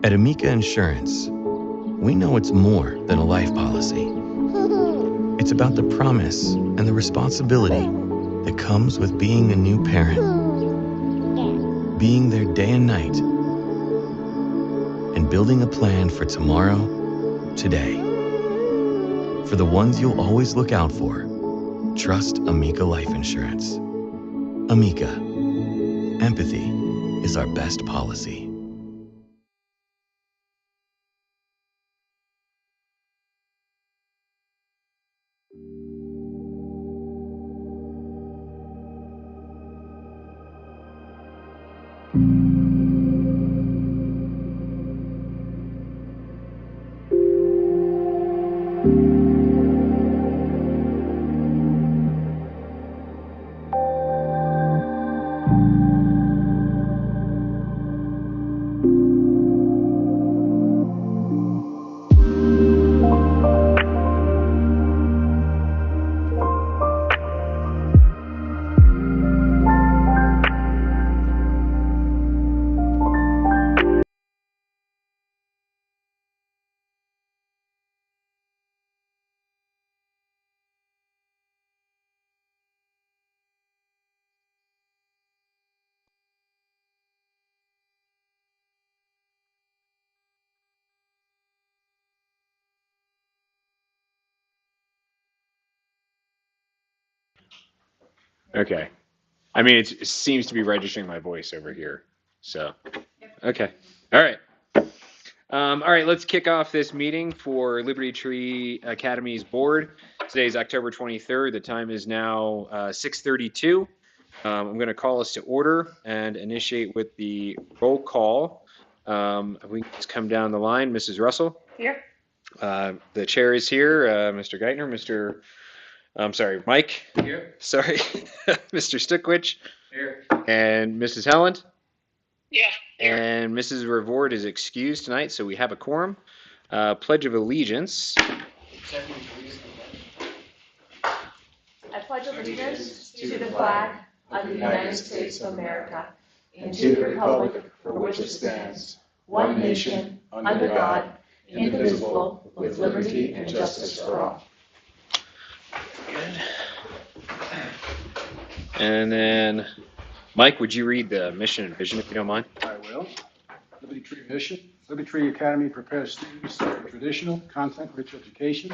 At Amica Insurance, we know it's more than a life policy. It's about the promise and the responsibility that comes with being a new parent, being there day and night, and building a plan for tomorrow, today. For the ones you'll always look out for, trust Amica Life Insurance. Amica, empathy is our best policy. Okay. I mean, it seems to be registering my voice over here. So, okay. All right. All right, let's kick off this meeting for Liberty Tree Academy's board. Today is October 23rd. The time is now 6:32. I'm going to call us to order and initiate with the roll call. If we can just come down the line. Mrs. Russell? Here. The chair is here. Mr. Geithner, I'm sorry, Mike? Here. Sorry, Mr. Stuckwich? Here. And Mrs. Helland? Yeah. And Mrs. Revord is excused tonight, so we have a quorum. Pledge of Allegiance. I pledge allegiance to the flag of the United States of America and to the republic for which it stands, one nation, under God, indivisible, with liberty and justice for all. Good. And then, Mike, would you read the mission and vision if you don't mind? I will. Liberty Tree mission. Liberty Tree Academy prepares students for a traditional, content-rich education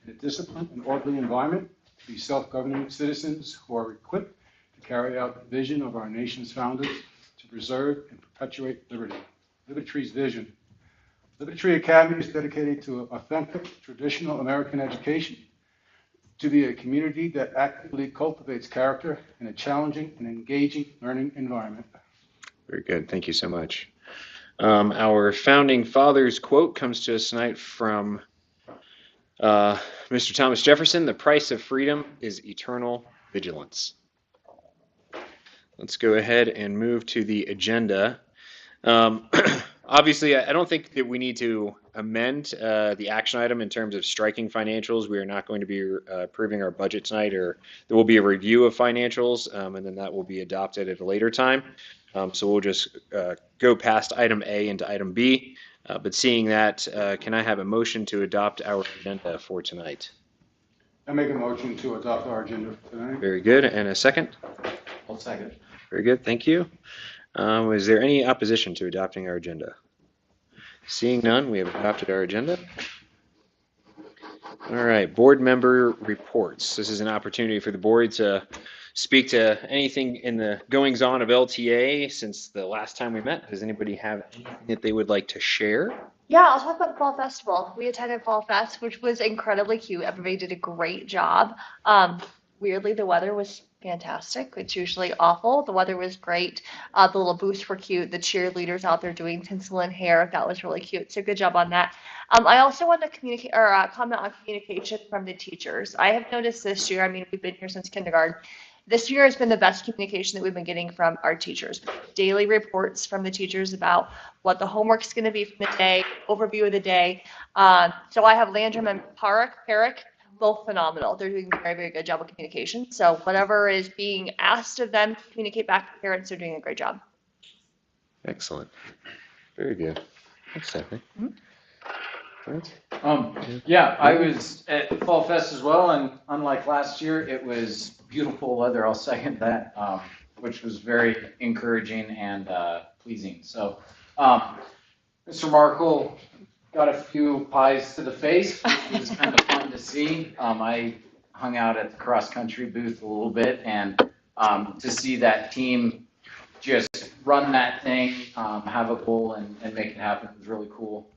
in a disciplined and orderly environment to be self-governing citizens who are equipped to carry out the vision of our nation's founders to preserve and perpetuate liberty. Liberty Tree's vision. Liberty Tree Academy is dedicated to authentic, traditional American education, to be a community that actively cultivates character in a challenging and engaging learning environment. Very good. Thank you so much. Our founding fathers quote comes to us tonight from Mr. Thomas Jefferson. The price of freedom is eternal vigilance. Let's go ahead and move to the agenda. Obviously, I don't think that we need to amend the action item in terms of striking financials. We are not going to be approving our budget tonight, or there will be a review of financials, and then that will be adopted at a later time. So we'll just go past item A into item B. But seeing that, can I have a motion to adopt our agenda for tonight? I make a motion to adopt our agenda for tonight. Very good. And a second? I'll second. Very good. Thank you. Is there any opposition to adopting our agenda? Seeing none, we have adopted our agenda. All right, board member reports. This is an opportunity for the board to speak to anything in the goings-on of LTA since the last time we met. Does anybody have anything that they would like to share? Yeah, I'll talk about the Fall Festival. We attended Fall Fest, which was incredibly cute. Everybody did a great job. Weirdly, the weather was fantastic. It's usually awful. The weather was great. The little booths were cute. The cheerleaders out there doing tinsel and hair, that was really cute. So good job on that. I also want to communicate or comment on communication from the teachers. I have noticed this year, I mean, we've been here since kindergarten. This year has been the best communication that we've been getting from our teachers. Daily reports from the teachers about what the homework's going to be from the day, overview of the day. So I have Landrum and Parrick both phenomenal. They're doing a very, very good job of communication. So whatever is being asked of them to communicate back to parents, they're doing a great job. Excellent. Very good. Thanks, Stephanie. Right. Yeah, I was at Fall Fest as well, and unlike last year, it was beautiful weather. I'll second that, which was very encouraging and pleasing. So, Mr. Markle got a few pies to the face, which was kind of fun to see. I hung out at the cross country booth a little bit, and to see that team just run that thing, have a goal, and make it happen was really cool.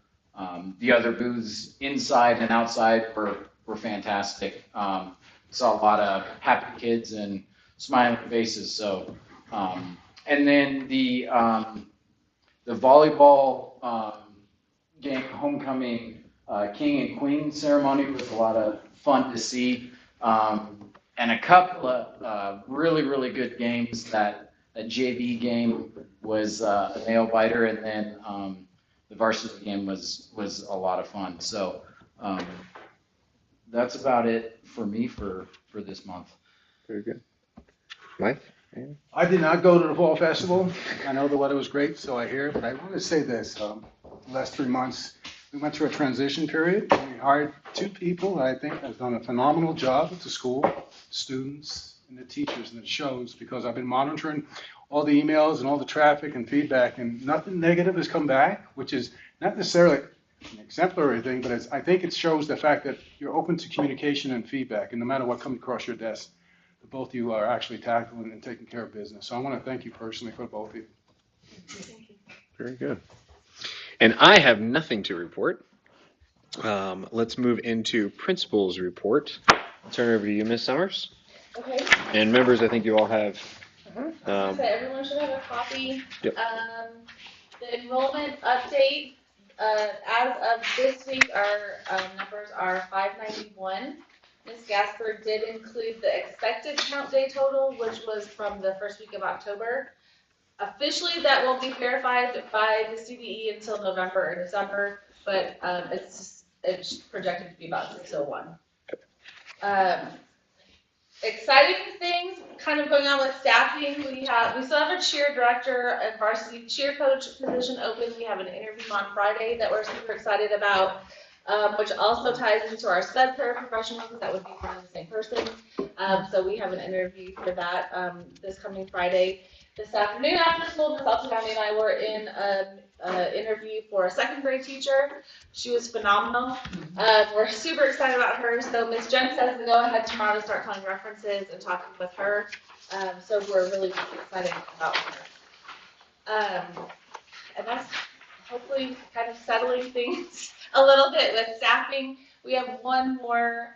The other booths inside and outside were fantastic. Saw a lot of happy kids and smiling faces. So, and then the volleyball game homecoming king and queen ceremony was a lot of fun to see, and a couple of really, really good games. That JV game was a nail biter, and then the varsity game was a lot of fun. So that's about it for me for this month. Very good. Mike? I did not go to the Fall Festival. I know the weather was great, so I hear, but I want to say this. The last 3 months, we went through a transition period. We hired 2 people that I think have done a phenomenal job at the school, students and the teachers, and it shows because I've been monitoring all the emails and all the traffic and feedback, and nothing negative has come back, which is not necessarily an exemplary thing, but I think it shows the fact that you're open to communication and feedback, and no matter what comes across your desk, both of you are actually tackling and taking care of business. So I want to thank you personally for both of you. Very good. And I have nothing to report. Let's move into principal's report. I'll turn it over to you, Ms. Summers. Okay. And members, I think you all have. So everyone should have a copy. Yep. The enrollment update, as of this week, our numbers are 591. Ms. Gasper did include the expected count day total, which was from the first week of October. Officially, that won't be verified by the CBE until November or December, but it's projected to be about 601. Exciting things kind of going on with staffing. We still have a cheer director and varsity cheer coach position open. We have an interview on Friday that we're super excited about. Which also ties into our sped paraprofessionals. That would be one and the same person. So we have an interview for that this coming Friday. This afternoon after school, Ms. Altanomi and I were in an interview for a second grade teacher. She was phenomenal. We're super excited about her. So Ms. Jen says to go ahead tomorrow to start calling references and talking with her. So we're really excited about her. And that's hopefully kind of settling things a little bit with staffing. We have one more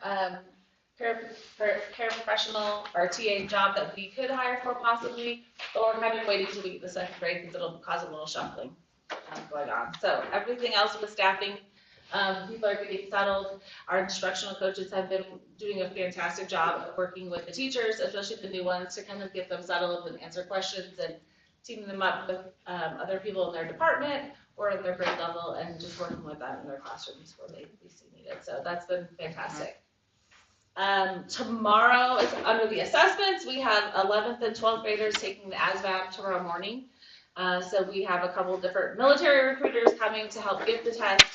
paraprofessional or TA job that we could hire for possibly, but we're kind of waiting till we get the second grade because it'll cause a little shuffling going on. So everything else with staffing, people are getting settled. Our instructional coaches have been doing a fantastic job of working with the teachers, especially the new ones, to kind of get them settled and answer questions and teaming them up with other people in their department or at their grade level and just working with them in their classrooms where they see needed. So that's been fantastic. Tomorrow is under the assessments. We have 11th and 12th graders taking the ASVAB tomorrow morning. So we have a couple of different military recruiters coming to help give the test.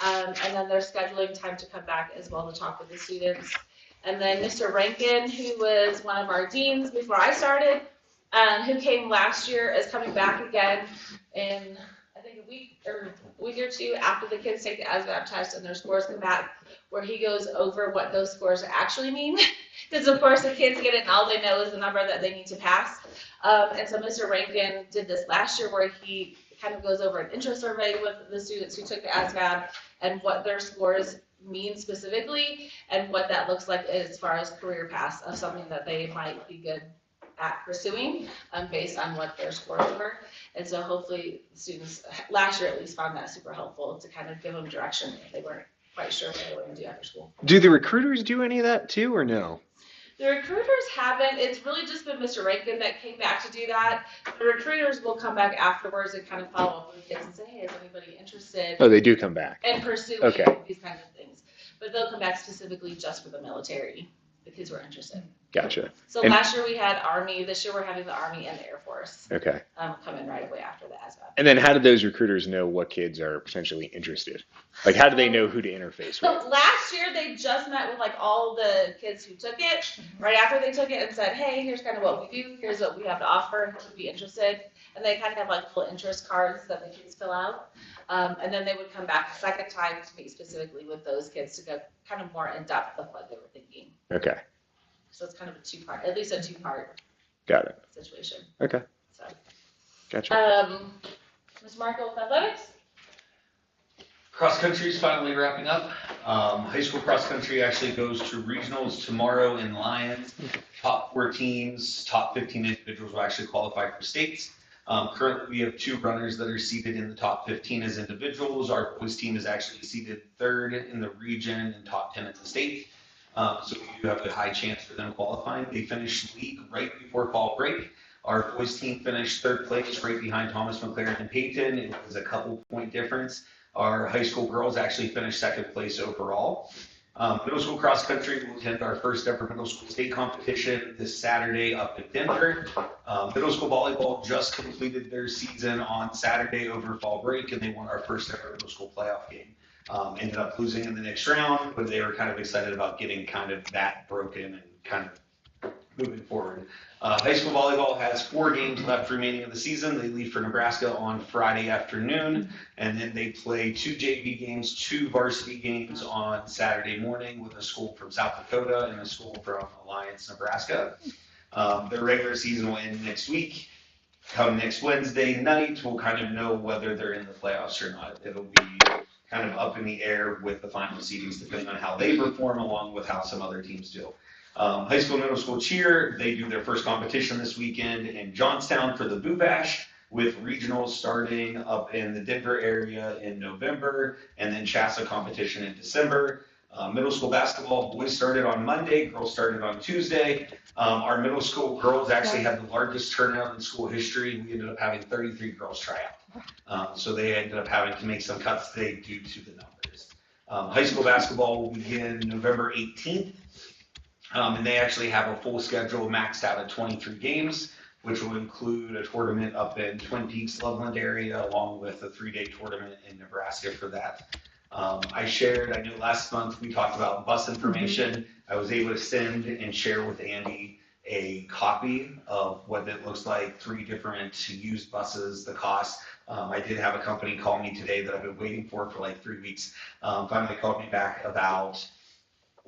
And then they're scheduling time to come back as well to talk with the students. And then Mr. Rankin, who was one of our deans before I started, who came last year, is coming back again in I think a week or two after the kids take the ASVAB test and their scores come back, where he goes over what those scores actually mean. Because of course the kids get it and all they know is the number that they need to pass. And so Mr. Rankin did this last year where he kind of goes over an interest survey with the students who took the ASVAB and what their scores mean specifically and what that looks like as far as career paths of something that they might be good at pursuing based on what their scores were. And so hopefully the students last year at least found that super helpful to kind of give them direction if they weren't quite sure what they were going to do after school. Do the recruiters do any of that too or no? The recruiters haven't. It's really just been Mr. Rankin that came back to do that. The recruiters will come back afterwards and kind of follow up with kids and say, hey, is anybody interested Oh, they do come back. in pursuing Okay. these kinds of things? but they'll come back specifically just for the military. The kids were interested. Gotcha. So And- last year we had Army. This year we're having the Army and the Air Force Okay. come in right away after the ASVAB. And then how do those recruiters know what kids are potentially interested? Like, how do they know who to interface So with? last year they just met with like all the kids who took it right after they took it and said, hey, here's kind of what we do. Here's what we have to offer. Who would be interested? And they kind of have like little interest cards that the kids fill out. And then they would come back a second time to meet specifically with those kids to go kind of more in depth of what they were thinking. Okay. So it's kind of a two-part, at least a two-part Got it. situation. Okay. So, Gotcha. Mr. Marco with athletics? Cross country is finally wrapping up. High school cross country actually goes to regionals tomorrow in Lyons. Top 4 teams, top 15 individuals will actually qualify for states. Currently, we have 2 runners that are seated in the top 15 as individuals. Our boys team is actually seated 3rd in the region and top 10 in the state. So we do have a high chance for them qualifying. They finished league right before fall break. Our boys team finished 3rd place right behind Thomas McLaren and Peyton. It was a couple point difference. Our high school girls actually finished 2nd place overall. Middle school cross country will attend our first ever middle school state competition this Saturday up in Denver. Middle school volleyball just completed their season on Saturday over fall break, and they won our first ever middle school playoff game. Ended up losing in the next round, but they were kind of excited about getting kind of that broken and kind of moving forward. High school volleyball has 4 games left remaining of the season. They leave for Nebraska on Friday afternoon, and then they play 2 JV games, 2 varsity games on Saturday morning with a school from South Dakota and a school from Alliance, Nebraska. Their regular season will end next week. Come next Wednesday night, we'll kind of know whether they're in the playoffs or not. It'll be kind of up in the air with the final seedings, depending on how they perform, along with how some other teams do. High school, middle school cheer, they do their first competition this weekend in Johnstown for the Boo Bash, with regionals starting up in the Denver area in November, and then Shasta competition in December. Middle school basketball, boys started on Monday, girls started on Tuesday. Our middle school girls actually had the largest turnout in school history. We ended up having 33 girls try out. So they ended up having to make some cuts today due to the numbers. High school basketball will begin November 18th. And they actually have a full schedule maxed out at 23 games, which will include a tournament up in Twin Peaks, Loveland area, along with a 3-day tournament in Nebraska for that. I know last month we talked about bus information. I was able to send and share with Andy a copy of what it looks like, 3 different used buses, the cost. I did have a company call me today that I've been waiting for like 3 weeks. Finally called me back about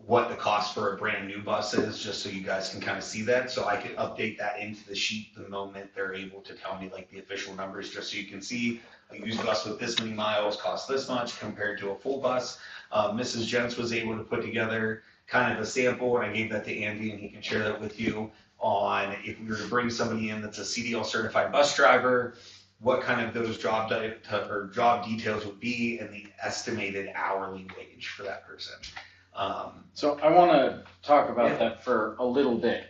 what the cost for a brand new bus is, just so you guys can kind of see that. So I can update that into the sheet the moment they're able to tell me like the official numbers, just so you can see a used bus with this many miles costs this much compared to a full bus. Mrs. Jentz was able to put together kind of a sample, and I gave that to Andy, and he can share that with you on if we were to bring somebody in that's a CDL certified bus driver, what kind of those job details would be, and the estimated hourly wage for that person. So I want to talk about that for a little bit,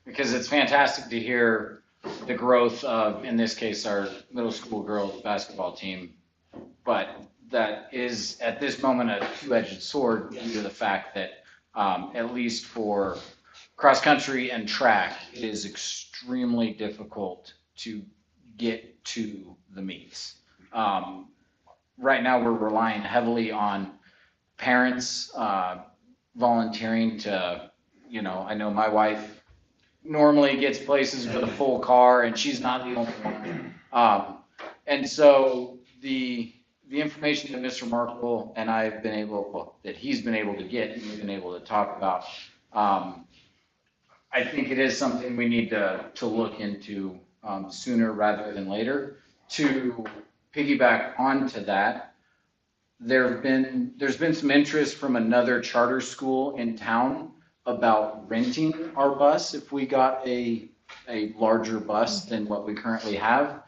because it's fantastic to hear the growth of, in this case, our middle school girls basketball team. But that is, at this moment, a 2-edged sword due to the fact that, at least for cross country and track, it is extremely difficult to get to the meets. Right now, we're relying heavily on parents volunteering to, I know my wife normally gets places with a full car, and she's not the only one. And so the information that Mr. Markle and I have been that he's been able to get and we've been able to talk about, I think it is something we need to look into sooner rather than later. To piggyback onto that, there's been some interest from another charter school in town about renting our bus if we got a larger bus than what we currently have.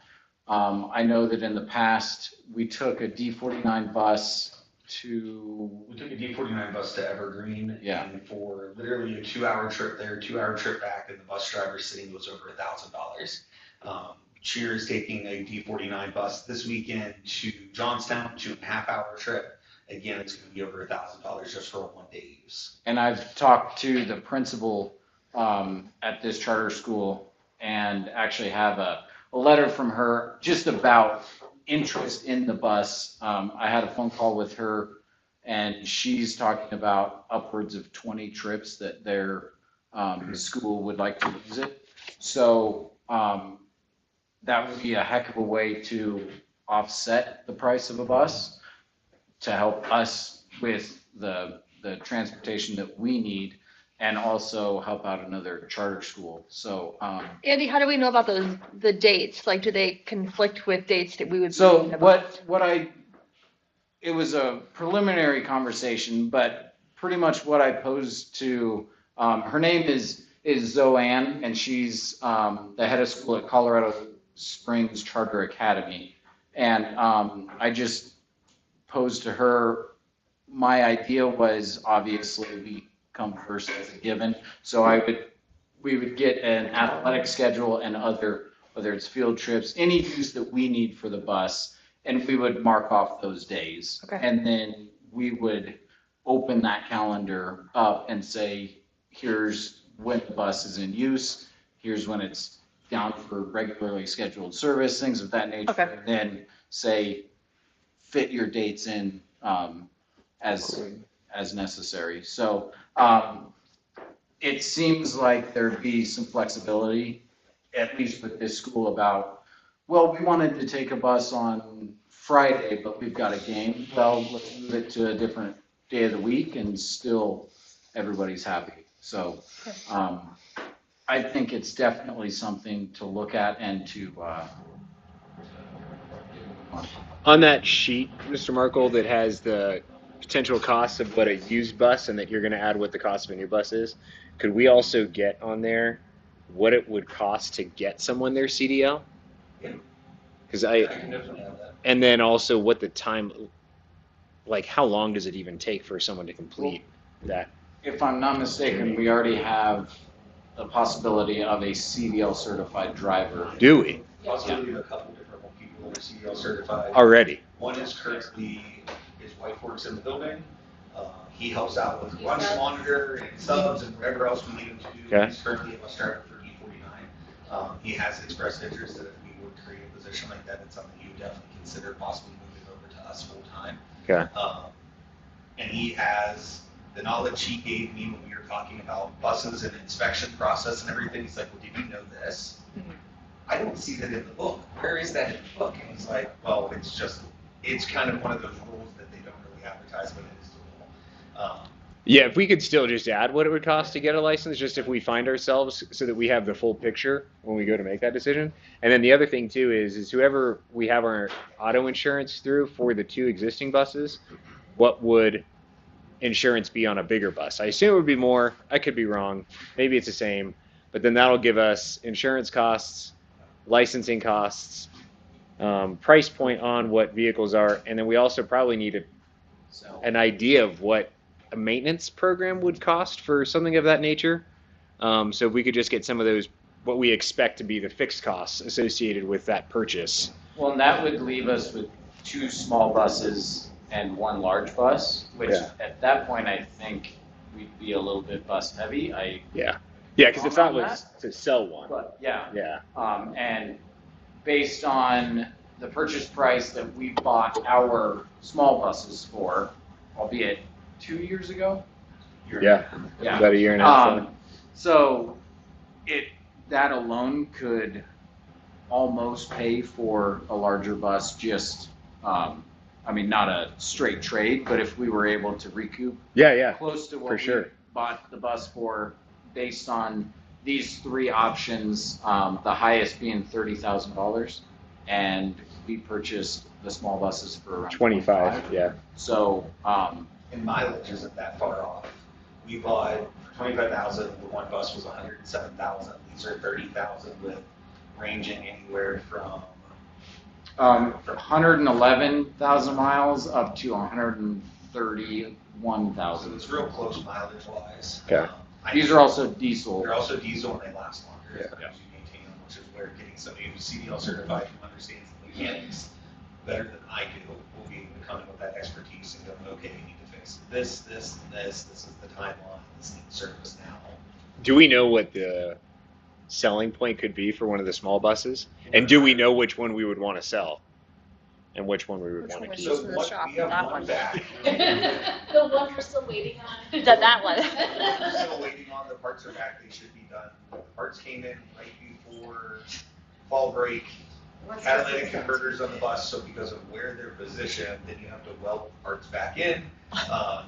I know that in the past we took a D49 bus to. We took a D49 bus to Evergreen, Yeah. and for literally a 2-hour trip there, 2-hour trip back, and the bus driver sitting was over $1,000. Cheer is taking a D49 bus this weekend to Johnstown, 2.5-hour trip. Again, it's going to be over $1,000 just for a one-day use. And I've talked to the principal at this charter school and actually have a letter from her just about interest in the bus. I had a phone call with her and she's talking about upwards of 20 trips that their school would like to use it. So that would be a heck of a way to offset the price of a bus to help us with the transportation that we need and also help out another charter school. So, Andy, how do we know about the dates? Like, do they conflict with dates that we would? so be about? it was a preliminary conversation, but pretty much what I posed to, her name is Zoanne, and she's the head of school at Colorado Springs Charter Academy. And I just posed to her, my idea was obviously we come first as a given. So we would get an athletic schedule and whether it's field trips, any use that we need for the bus, and we would mark off those days. Okay. And then we would open that calendar up and say, here's when the bus is in use, here's when it's down for regularly scheduled service, things of that nature. Okay. And then say, fit your dates in as necessary. So it seems like there'd be some flexibility, at least with this school, about, well, we wanted to take a bus on Friday, but we've got a game. Well, let's move it to a different day of the week and still everybody's happy. So I think it's definitely something to look at and to On that sheet, Mr. Markle, that has the potential costs of what a used bus and that you're going to add what the cost of a new bus is, could we also get on there what it would cost to get someone their CDL? Because I can definitely have that. and then also what the time, like how long does it even take for someone to complete that? if I'm not mistaken, we already have the possibility of a CDL certified driver. Do we Possibly a couple different people that are CDL certified. already? One is currently, his wife works in the building. He helps out with lunch monitor and subs and whatever else we need him to do. Okay. He's currently a bus driver for E49. He has expressed interest that if we would create a position like that, it's something he would definitely consider possibly moving over to us full time. Okay. And he has the knowledge he gave me when we were talking about buses and inspection process and everything. He's like, well, did you know this? I don't see that in the book. Where is that in the book? And he's like, well, it's kind of one of those rules that they don't really advertise, but it is the rule. Yeah, if we could still just add what it would cost to get a license, just if we find ourselves, so that we have the full picture when we go to make that decision. And then the other thing too is whoever we have our auto insurance through for the 2 existing buses, what would insurance be on a bigger bus? I assume it would be more. I could be wrong. Maybe it's the same, but then that'll give us insurance costs, licensing costs, price point on what vehicles are, and then we also probably need an idea of what a maintenance program would cost for something of that nature. So if we could just get some of those, what we expect to be the fixed costs associated with that purchase. Well, and that would leave us with 2 small buses and 1 large bus, which Yeah. at that point, I think we'd be a little bit bus heavy. Yeah, because the thought was to sell one. But yeah. Yeah. And based on the purchase price that we bought our small buses for, albeit 2 years ago. Yeah. Yeah. About a year and a half. So that alone could almost pay for a larger bus, just, I mean, not a straight trade, but if we were able to recoup Yeah. close to what For we sure. bought the bus for, based on these 3 options, the highest being $30,000, and we purchased the small buses for around 25. Yeah. So, And mileage isn't that far off. We bought for $25,000. The one bus was $107,000. These are $30,000 with ranging anywhere from 111,000 miles up to so 131,000. it's real close mileage wise. Okay. These are also diesel. They're also diesel and they last longer Yeah. as long as you maintain them, which is where getting somebody who's CDL certified who understands the mechanics better than I do will be able to come in with that expertise piece and go, okay, you need to fix this, this, and this. This is the timeline. This needs service now. Do we know what the selling point could be for one of the small buses? And do we know which one we would want to sell? And which one we would Which want to one keep? would in the shop, we have that one one. back. The one we're still waiting on. That one. We're still waiting on the parts are back. They should be done. The parts came in right before fall break. Catalytic converters on the bus, so because of where they're positioned, then you have to weld parts back in.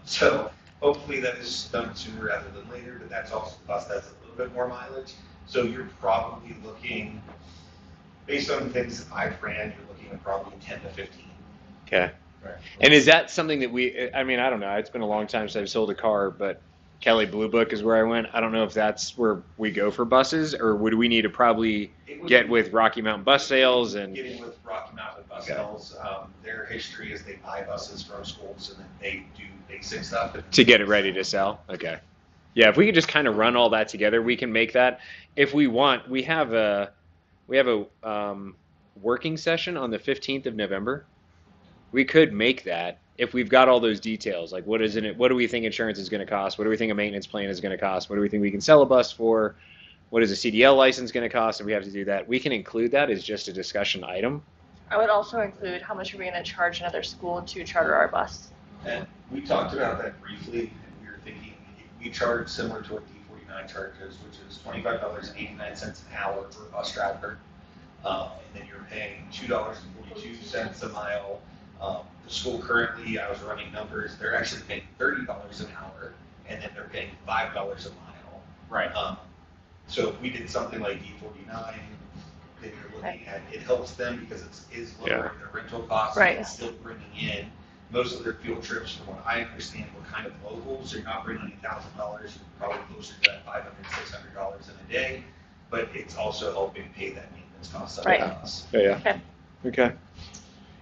So hopefully that is done sooner rather than later, but that's also a bus that's a little bit more mileage. So you're probably looking, based on the things that I've ran, you're looking at probably 10 to 15. Okay. Right. And is that something that I mean, I don't know. It's been a long time since I've sold a car, but Kelly Blue Book is where I went. I don't know if that's where we go for buses, or would we need to probably get with Rocky Mountain Bus Sales and Getting with Rocky Mountain Bus Sales, their history is they buy buses from schools and then they do basic stuff. to get it ready to sell? Okay. Yeah, if we could just kind of run all that together, we can make that. If we want, we have a working session on the 15th of November. We could make that if we've got all those details. Like, what do we think insurance is going to cost? What do we think a maintenance plan is going to cost? What do we think we can sell a bus for? What is a CDL license going to cost if we have to do that? We can include that as just a discussion item. I would also include how much are we going to charge another school to charter our bus. And we talked about that briefly, and we were thinking we charge similar to what D49 charges, which is $25.89 an hour for a bus driver. And then you're paying $2.42 a mile. The school currently, I was running numbers, they're actually paying $30 an hour, and then they're paying $5 a mile. Right. So if we did something like D49, then you're looking at, it helps them because it is lowering their rental costs. Right. And still bringing in most of their field trips, from what I understand, were kind of local, so you're not bringing in $1,000, you're probably closer to that $500, $600 in a day, but it's also helping pay that maintenance cost of the Right. house. Yeah. Okay. Okay.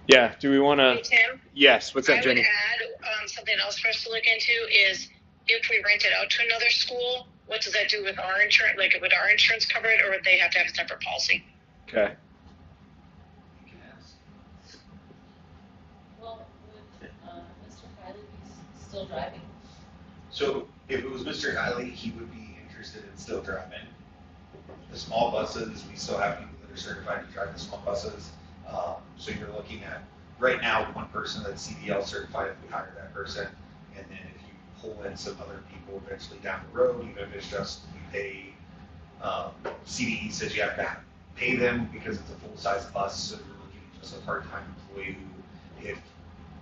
Yeah. Do we want Hey, to? Tim, Yes. What's up, I Jenny? would add something else for us to look into is if we rent it out to another school, what does that do with our insurance? Like, would our insurance cover it, or would they have to have a separate policy? Okay. You can ask. Well, would Mr. Kiley be still driving? So if it was Mr. Hiley, he would be interested in still driving. The small buses, we still have people that are certified to drive the small buses. So you're looking at, right now, one person that's CDL certified, if we hire that person, and then if you pull in some other people eventually down the road, even if it's just you pay, CDE says you have to pay them because it's a full-size bus, so you're looking at just a part-time employee who, if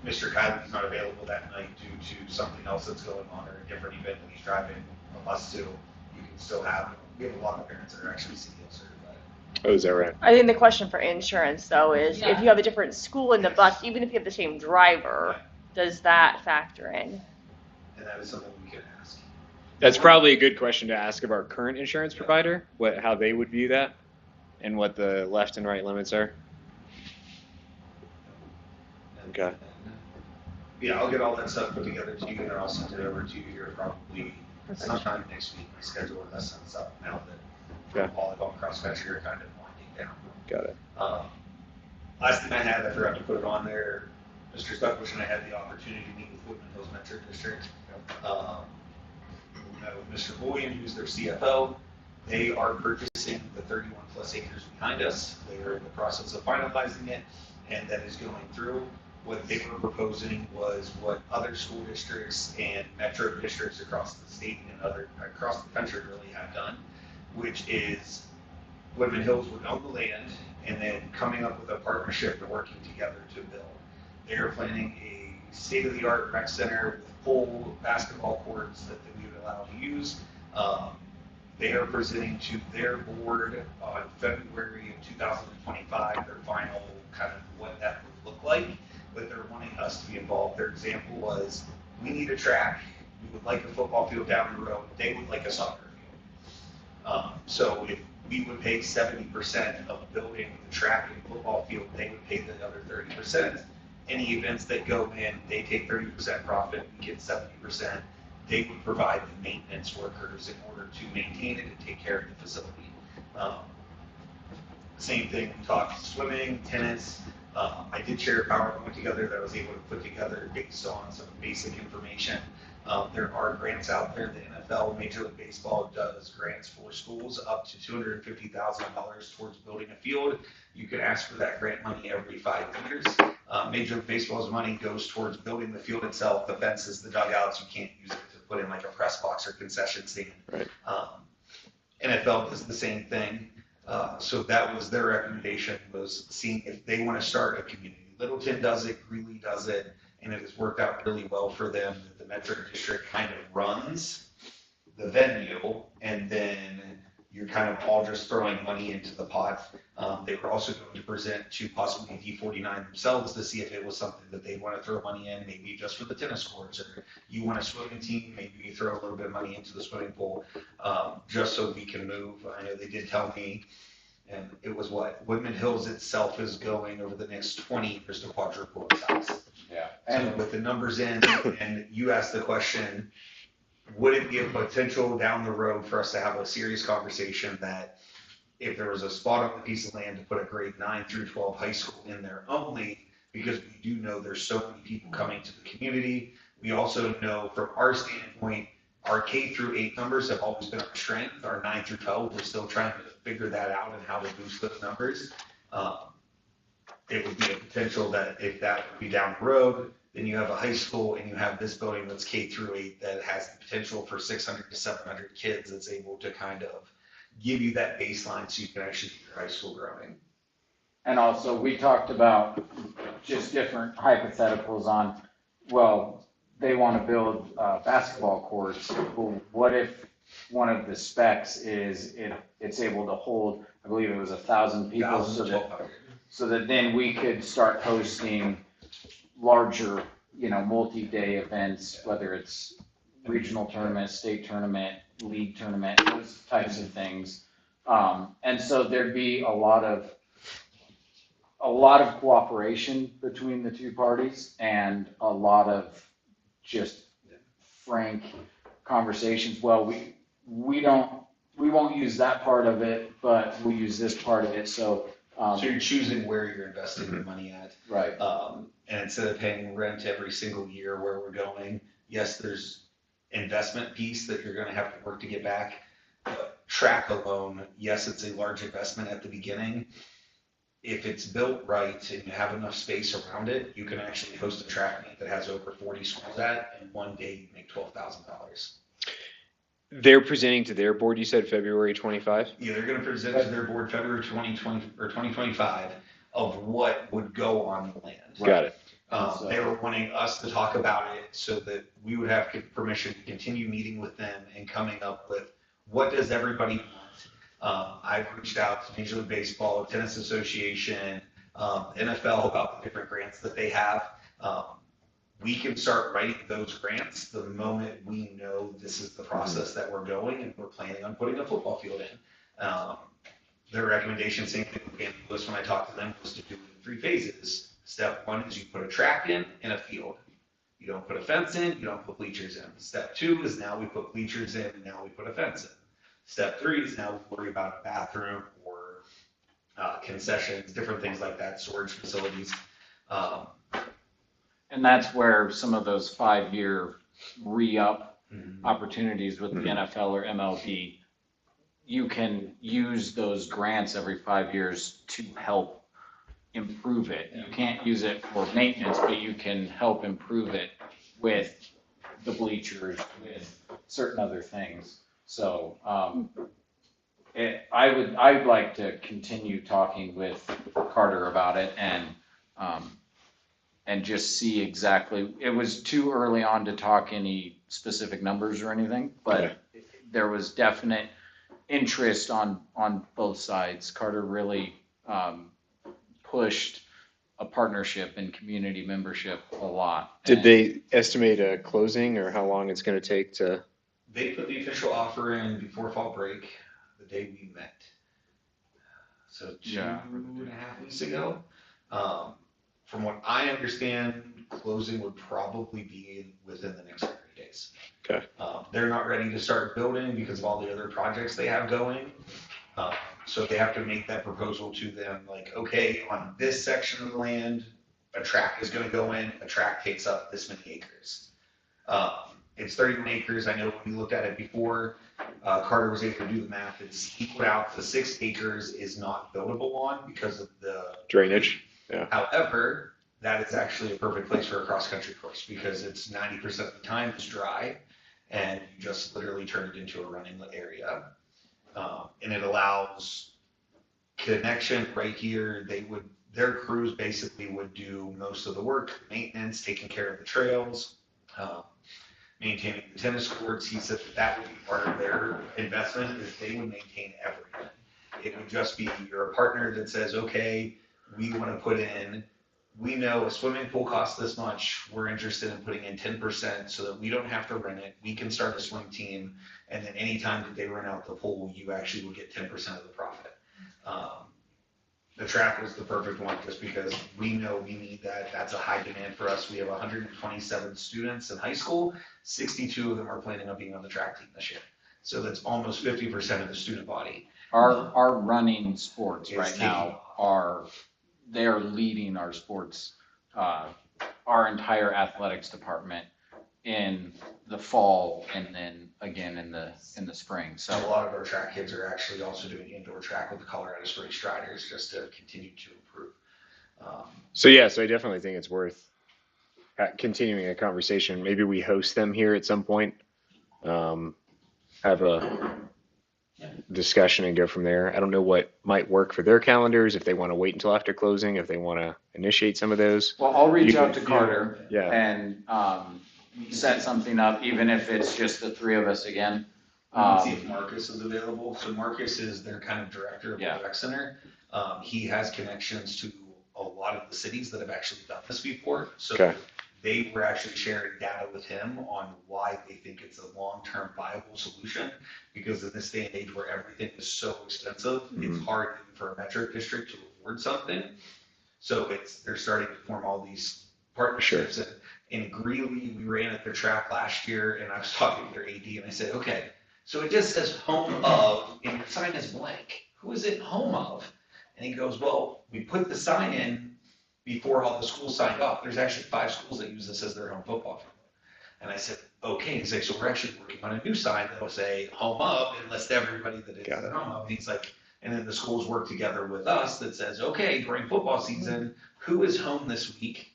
Mr. Kylie is not available that night due to something else that's going on or a different event that he's driving a bus to, you can still have, we have a lot of parents that are actually CDL certified. Oh, is that right? I think the question for insurance, though, is if Yeah. you have a different school in the bus, even if you have the same driver, does that factor in? And that is something we can ask. That's probably a good question to ask of our current insurance provider, how they would view that, and what the left and right limits are. Okay. Yeah, I'll get all that stuff put together to you, and I'll send it over to you here probably sometime next week. My schedule in essence up now that volleyball and cross country are kind of winding down. Got it. Last thing I had, I forgot to put it on there. Mr. Stuckbush and I had the opportunity to meet with Woodman Hills Metro District. We met with Mr. Boyan, who's their CFO. They are purchasing the 31 plus acres behind us. They are in the process of finalizing it, and that is going through. What they were proposing was what other school districts and metro districts across the state and across the country really have done, which is Woodman Hills would own the land and then coming up with a partnership and working together to build. They are planning a state-of-the-art rec center with full basketball courts that we would allow to use. They are presenting to their board on February of 2025 their final kind of what that would look like, but they're wanting us to be involved. Their example was, we need a track, we would like a football field down the road, they would like a soccer field. So if we would pay 70% of building the track and football field, they would pay the other 30%. Any events that go in, they take 30% profit, we get 70%. They would provide the maintenance workers in order to maintain it and take care of the facility. Same thing, we talked swimming, tennis, I did share a PowerPoint together that I was able to put together based on some basic information. There are grants out there. The NFL, Major League Baseball does grants for schools up to $250,000 towards building a field. You can ask for that grant money every 5 years. Major League Baseball's money goes towards building the field itself, the fences, the dugouts. You can't use it to put in like a press box or concession stand. Right. NFL does the same thing. So that was their recommendation, was seeing if they want to start a community. Littleton does it, Greeley does it, and it has worked out really well for them. The Metro District kind of runs the venue, and then you're kind of all just throwing money into the pot. They were also going to present to possibly D49 themselves to see if it was something that they want to throw money in, maybe just for the tennis courts, or you want a swimming team, maybe you throw a little bit of money into the swimming pool, just so we can move. I know they did tell me, and it was what Woodman Hills itself is going over the next 20 years to quadruple its size. Yeah. And with the numbers in, and you asked the question, would it be a potential down the road for us to have a serious conversation that if there was a spot on a piece of land to put a grade 9 through 12 high school in there only, because we do know there's so many people coming to the community. We also know from our standpoint, our K through 8 numbers have always been our strength. Our 9 through 12, we're still trying to figure that out and how to boost those numbers. It would be a potential that if that would be down the road, then you have a high school and you have this building that's K through 8 that has the potential for 600 to 700 kids that's able to kind of give you that baseline so you can actually get your high school growing. And also, we talked about just different hypotheticals on, well, they want to build basketball courts. Well, what if one of the specs is it's able to hold, I believe it was 1,000 people, so that then we could start hosting larger, multi-day events, whether it's regional tournament, state tournament, league tournament, those types of things. And so there'd be a lot of cooperation between the two parties and a lot of just frank conversations. Well, we won't use that part of it, but we use this part of it. So you're choosing where you're investing your money at. Right. And instead of paying rent every single year where we're going, yes, there's investment piece that you're going to have to work to get back. But track alone, yes, it's a large investment at the beginning. If it's built right and you have enough space around it, you can actually host a track meet that has over 40 schools at, and one day you make $12,000. They're presenting to their board, you said February 25? Yeah, they're going to present to their board February 2020 or 2025 of what would go on the land. Got it. They were wanting us to talk about it so that we would have permission to continue meeting with them and coming up with what does everybody want. I've reached out to Major League Baseball, Tennis Association, NFL about the different grants that they have. We can start writing those grants the moment we know this is the process that we're going and we're planning on putting a football field in. Their recommendation, same thing with St. Louis when I talked to them, was to do it in 3 phases. Step 1 is you put a track in and a field. You don't put a fence in, you don't put bleachers in. Step 2 is now we put bleachers in and now we put a fence in. Step 3 is now we worry about a bathroom or concessions, different things like that, storage facilities. And that's where some of those 5-year re-up opportunities with the NFL or MLB, you can use those grants every 5 years to help improve it. You can't use it for maintenance, but you can help improve it with the bleachers, with certain other things. So I'd like to continue talking with Carter about it and just see exactly. It was too early on to talk any specific numbers or anything, but there was definite interest on both sides. Carter really pushed a partnership and community membership a lot. Did they estimate a closing or how long it's going to take to? They put the official offer in before fall break, the day we met. So 2.5 weeks ago. From what I understand, closing would probably be within the next 30 days. Okay. They're not ready to start building because of all the other projects they have going. So they have to make that proposal to them, like, okay, on this section of the land, a track is gonna go in, a track takes up this many acres. It's 31 acres. I know when we looked at it before, Carter was able to do the math. It's equaled out to 6 acres is not buildable on because of the Drainage. Yeah. However, that is actually a perfect place for a cross-country course because it's 90% of the time it's dry and you just literally turn it into a running area. And it allows connection right here. Their crews basically would do most of the work, maintenance, taking care of the trails, maintaining the tennis courts. He said that would be part of their investment is they would maintain everything. It would just be you're a partner that says, okay, we want to put in, we know a swimming pool costs this much. We're interested in putting in 10% so that we don't have to rent it. We can start a swim team. And then anytime that they rent out the pool, you actually will get 10% of the profit. The track was the perfect one just because we know we need that. That's a high demand for us. We have 127 students in high school. 62 of them are planning on being on the track team this year. So that's almost 50% of the student body. Our running sports It's right now they're leading our sports, our entire athletics department in the fall and then again in the spring. So So a lot of our track kids are actually also doing indoor track with the Colorado Springs Striders just to continue to improve. So yeah, so I definitely think it's worth continuing a conversation. Maybe we host them here at some point, have a discussion and go from there. I don't know what might work for their calendars, if they want to wait until after closing, if they want to initiate some of this. well, I'll reach You out can- to Carter Yeah. and set something up, even if it's just the 3 of us again. Let's see if Marcus is available. So Marcus is their kind of director of the Yeah. rec center. He has connections to a lot of the cities that have actually done this before. So Okay. they were actually sharing data with him on why they think it's a long-term viable solution. Because in this day and age where everything is so expensive, it's hard for a metro district to afford something. So they're starting to form all these partnerships. Sure. In Greeley, we ran at their track last year, and I was talking to their AD, and I said, okay, so it just says home of, and your sign is blank. Who is it home of? And he goes, well, we put the sign in before all the schools signed off. There's actually 5 schools that use this as their home football field. And I said, okay. He's like, so we're actually working on a new sign that will say home of and list everybody that it's the home of. And he's like, and then the schools work together with us that says, okay, during football season, who is home this week?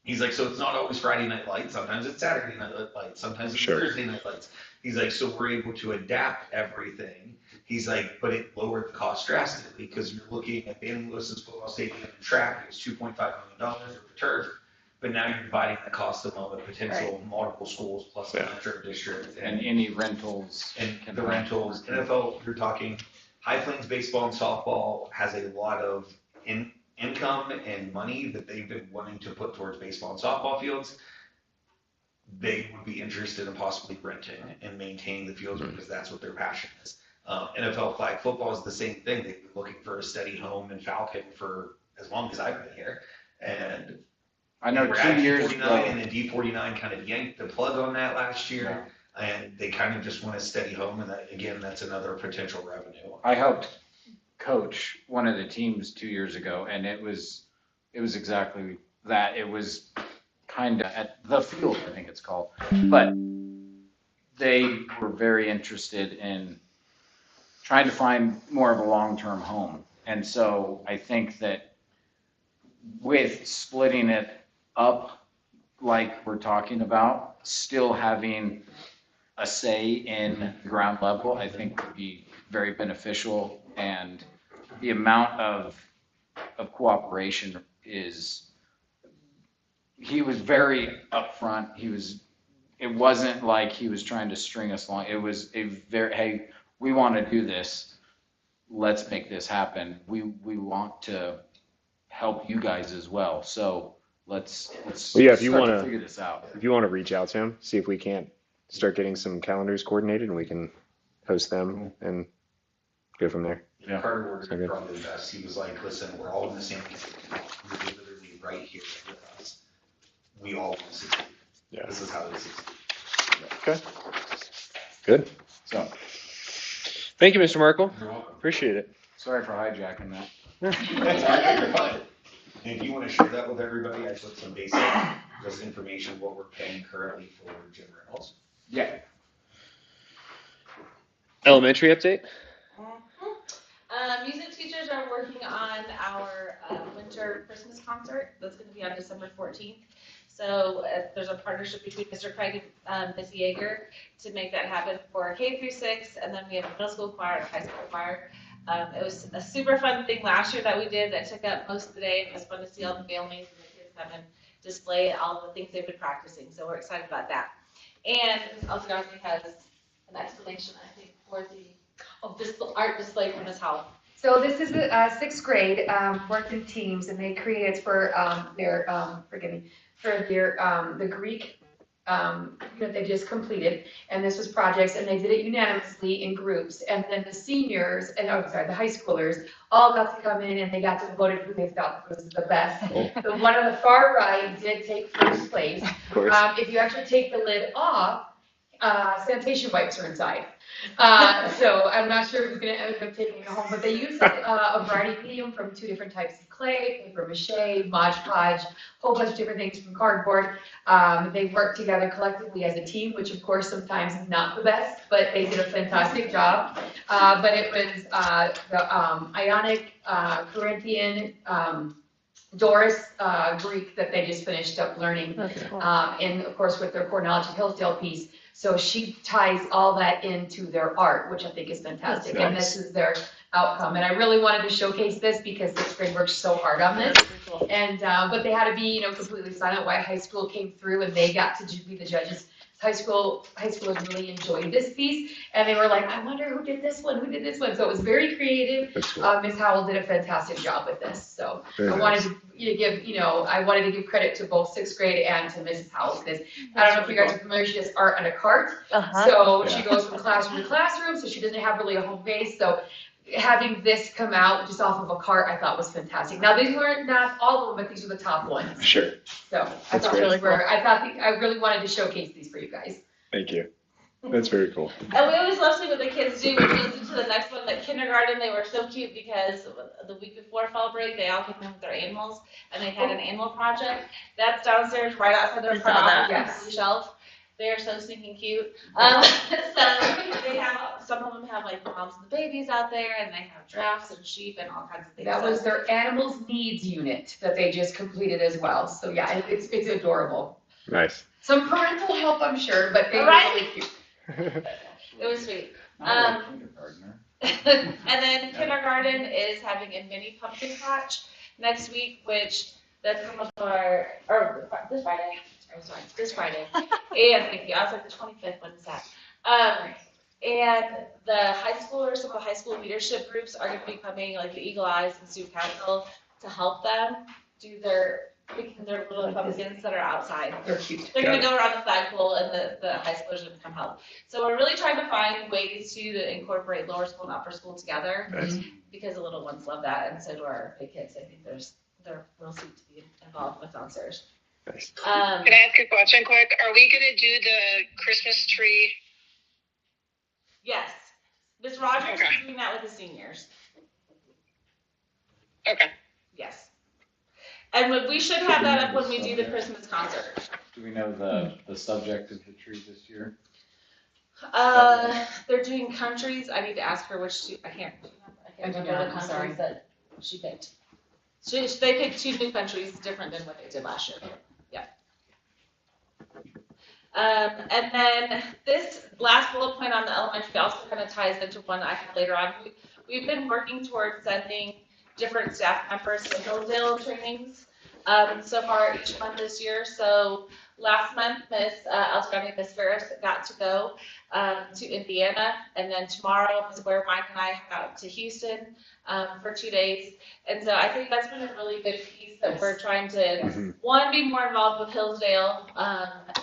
He's like, so it's not always Friday night lights. Sometimes it's Saturday night lights. Sometimes it's Sure. Thursday night lights. He's like, so we're able to adapt everything. He's like, but it lowered the cost drastically because you're looking at Bailey Lewis's football stadium and track. It was $2.5 million for the turf. But now you're dividing the cost among a potential multiple schools plus the metro district. And any rentals. And the rentals. NFL, you're talking High Plains baseball and softball has a lot of income and money that they've been wanting to put towards baseball and softball fields. They would be interested in possibly renting and maintaining the fields because that's what their passion is. NFL flag football is the same thing. They've been looking for a steady home in Falcon for as long as I've been here. And I know we're 2 at years D49, ago. and then D49 kind of yanked the plug on that last year. And they kind of just want a steady home. And that, again, that's another potential revenue. I helped coach one of the teams 2 years ago, and it was exactly that. It was kind of at the field, I think it's called, but they were very interested in trying to find more of a long-term home. And so I think that with splitting it up like we're talking about, still having a say in the ground level, I think would be very beneficial. And the amount of cooperation he was very upfront. It wasn't like he was trying to string us along. It was hey, we want to do this. Let's make this happen. We want to help you guys as well. So let's Well, yeah, if you start wanna- to figure this out. If you want to reach out to him, see if we can't start getting some calendars coordinated and we can host them and go from there. Yeah. Carter Ward Okay. probably the best. He was like, listen, we're all in the same community. You're literally right here with us. We all want to succeed. Yeah. This is how we succeed. Okay. Good. So Thank you, Mr. Merkel. You're welcome. Appreciate it. Sorry for hijacking that. And if you want to share that with everybody, I took some basic, just information, what we're paying currently for gym rentals. Yeah. Elementary update? Music teachers are working on our winter Christmas concert. That's going to be on December 14th. So there's a partnership between Mr. Craig and Ms. Yeager to make that happen for K through 6, and then we have a middle school choir and a high school choir. It was a super fun thing last year that we did that took up most of the day. It was fun to see all the families and the kids come and display all the things they've been practicing. So we're excited about that. And Ms. Altagrazi has an explanation, I think, for this art display from Ms. Howell. So this is the 6th grade, worked in teams, and they created for the Greek that they just completed, and this was projects, and they did it unanimously in groups, and then the seniors, the high schoolers, all got to come in, and they got to vote who they thought was the best. The one on the far right did take first place. Of course. If you actually take the lid off, sanitation wipes are inside. So I'm not sure who's going to end up taking it home, but they used a variety of medium from 2 different types of clay, paper mache, Mod Podge, a whole bunch of different things from cardboard. They worked together collectively as a team, which of course sometimes is not the best, but they did a fantastic job. But it was the Ionic, Corinthian, Doris Greek that they just finished up learning, and of course with their core knowledge of Hillsdale piece. So she ties all that into their art, which I think is fantastic. That's And nice. this is their outcome. And I really wanted to showcase this because 6th grade worked so hard on this. And but they had to be, completely silent while high school came through and they got to be the judges. High schoolers really enjoyed this piece, and they were like, I wonder who did this one, So it was very creative. That's cool. Ms. Howell did a fantastic job with this. So Very I nice. wanted to give credit to both 6th grade and to Mrs. Howell, because I don't know if you guys are familiar, she does art on a cart. So she goes from classroom to classroom, so she doesn't have really a home base. So having this come out just off of a cart, I thought was fantastic. Now these weren't not all of them, but these were the top ones. Sure. So I That's thought great. these were, I really wanted to showcase these for you guys. Thank you. That's very cool. And we always love seeing what the kids do. We listened to the next one, the kindergarten. They were so cute because the week before fall break, they all came in with their animals, and they had an animal project. That's downstairs right outside their I front saw that. office on the shelf. They are so stinking cute. So they have, some of them have like moms and the babies out there, and they have giraffes and sheep and all kinds of things. That So was their animals needs unit that they just completed as well. So yeah, it's adorable. Nice. Some parental help, I'm sure, but they were Right. really cute. it was sweet. I'm a kindergartner. And then kindergarten is having a mini pumpkin patch next week, which that's coming up this Friday. I'm sorry, this Friday. And thank you. I was like the 25th. When is that? And the high schoolers, some of the high school leadership groups are going to be coming, like the Eagle Eyes and Sioux Council, to help them do their little pumpkins that are outside. They're cute. They're going to go around the flagpole, and the high schoolers are going to come help. So we're really trying to find ways to incorporate lower school and upper school together, Nice. because the little ones love that, and so do our big kids. I think they're real sweet to be involved with downstairs. Nice. Can I ask a question quick? Are we gonna do the Christmas tree? Yes, Miss Rogers Okay. is doing that with the seniors. Okay. Yes, and we should have that up when we do the Christmas concert. Do we know the subject of the tree this year? They're doing countries. I need to ask her which two. I can't I do remember not, the I'm countries sorry. that she picked. They picked 2 new countries, different than what they did last year. Yeah. And then this last bullet point on the elementary also kind of ties into one I have later on. We've been working towards sending different staff members to Hillsdale trainings so far each month this year. So last month, Miss Altagrazi, Miss Ferris got to go to Indiana, and then tomorrow, Ms. Ware, Mike, and I got to Houston for 2 days. And so I think that's been a really good piece that we're trying to, one, be more involved with Hillsdale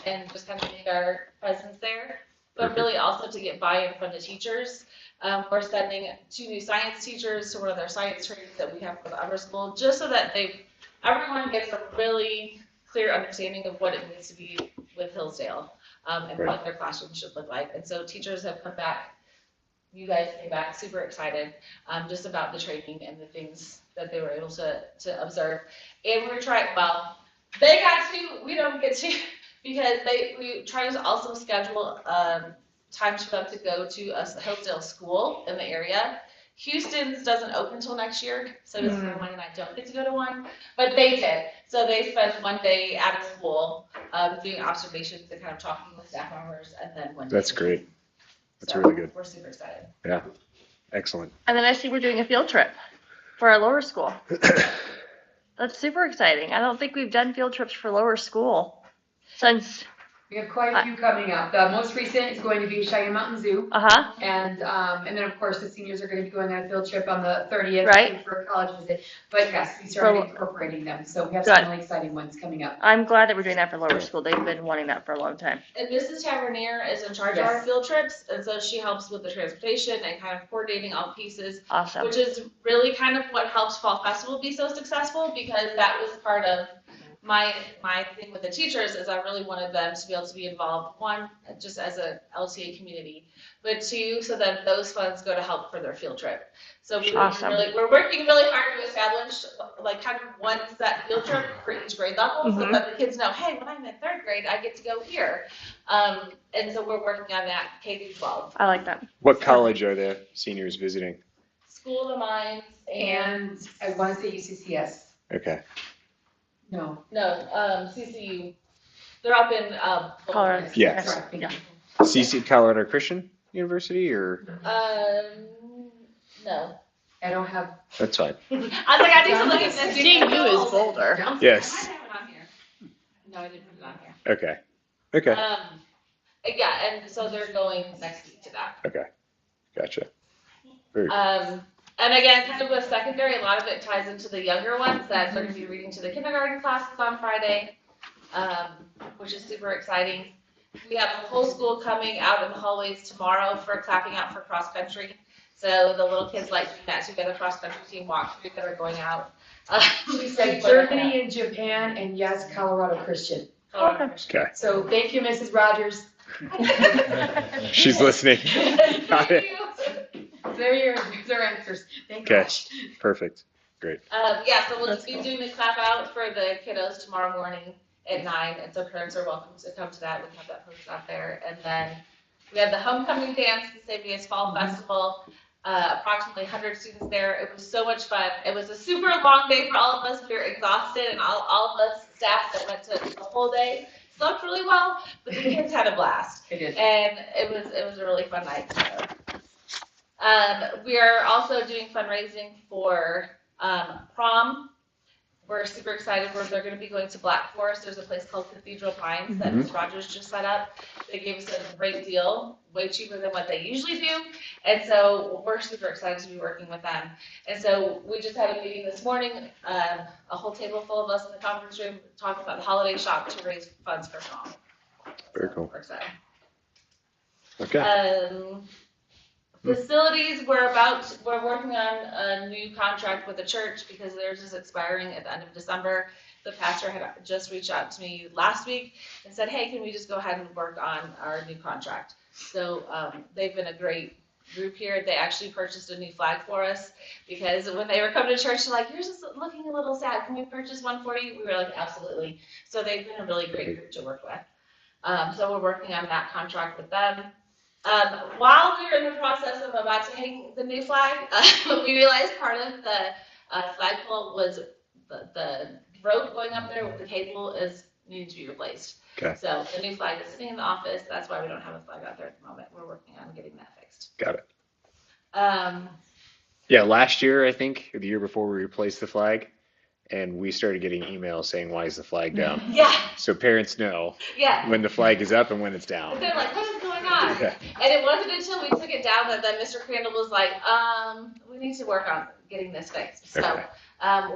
and just kind of make our presence there, but really also to get buy-in from the teachers. We're sending 2 new science teachers to one of their science trainings that we have for the upper school, just so that everyone gets a really clear understanding of what it means to be with Hillsdale and what their classroom should look like. And so teachers have come back you guys came back super excited, just about the training and the things that they were able to observe. And we're trying, well, they got to, we don't get to, because we try to also schedule, times for them to go to a Hillsdale school in the area. Houston's doesn't open until next year, so Mr. Irwin and I don't get to go to one, but they did. So they spent one day at a school, doing observations and kind of talking with staff members, and then one day. That's great. That's So really good. We're super excited. Yeah. Excellent. And then I see we're doing a field trip for our lower school. That's super exciting. I don't think we've done field trips for lower school since, We have quite a few coming up. The most recent is going to be Cheyenne Mountain Zoo. And then of course the seniors are going to be going on a field trip on the 30th Right. for a college visit. But yes, we started incorporating them, so we have Good. some really exciting ones coming up. I'm glad that we're doing that for lower school. They've been wanting that for a long time. And Mrs. Tavernier is in charge of our field trips, and so she helps with the transportation and kind of coordinating all pieces, Awesome. which is really kind of what helps Fall Festival be so successful, because that was part of my thing with the teachers is I really wanted them to be able to be involved, one, just as a LTA community, but two, so that those funds go to help for their field trip. So Awesome. we're working really hard to establish like kind of one set field trip for each grade level, so that the kids know, hey, when I'm in third grade, I get to go here. And so we're working on that K through 12. I like that. What college are the seniors visiting? School of the Mines And I want to say UCCS. Okay. No. CCU. They're up in Colorado. Yes. Sorry, thank you. CC Colorado Christian University or? No. I don't have. That's fine. I was like, I need to look at this. CU is Boulder. Yes. I have it on here. No, I didn't put it on here. Okay. Okay. Yeah, and so they're going next week to that. Okay. Gotcha. Very good. And again, kind of with secondary, a lot of it ties into the younger ones that they're going to be reading to the kindergarten classes on Friday, which is super exciting. We have the whole school coming out in the hallways tomorrow for clapping out for cross country. So the little kids like doing that together, cross country team walk through that are going out. We said Germany and Japan, and yes, Colorado Christian. Okay. So thank you, Mrs. Rogers. She's listening. Got it. There's our answers. Thank Okay. gosh. Perfect. Great. Yeah, so we'll That's just be cool. doing the clap out for the kiddos tomorrow morning at 9, and so parents are welcome to come to that. We have that posted out there, and then we have the homecoming dance, the same day as Fall Festival. Approximately 100 students there. It was so much fun. It was a super long day for all of us. We were exhausted, and all of us staff that went to the whole day slept really well, but the kids had a blast. It is. And it was a really fun night. So. We are also doing fundraising for prom. We're super excited. They're going to be going to Black Forest. There's a place called Cathedral Pines that Ms. Rogers just set up. They gave us a great deal, way cheaper than what they usually do. And so we're super excited to be working with them. And so we just had a meeting this morning, a whole table full of us in the conference room talking about the holiday shop to raise funds for prom. Very cool. We're excited. Okay. Facilities, we're working on a new contract with the church because theirs is expiring at the end of December. The pastor had just reached out to me last week and said, hey, can we just go ahead and work on our new contract? So they've been a great group here. They actually purchased a new flag for us because when they were coming to church, they're like, yours is looking a little sad. Can we purchase one for you? We were like, absolutely. So they've been a really great group to work with. So we're working on that contract with them. While we were in the process of about to hang the new flag, we realized part of the flagpole was the rope going up there with the cable needed to be replaced. Okay. So the new flag is sitting in the office. That's why we don't have a flag out there at the moment. We're working on getting that fixed. Got it. Um, Yeah, last year, I think, or the year before, we replaced the flag, and we started getting emails saying, why is the flag down? yeah, So parents know yeah. when the flag is up and when it's down. They're like, what is going on? Yeah. And it wasn't until we took it down that Mr. Crandall was like, we need to work on getting this fixed. So Okay.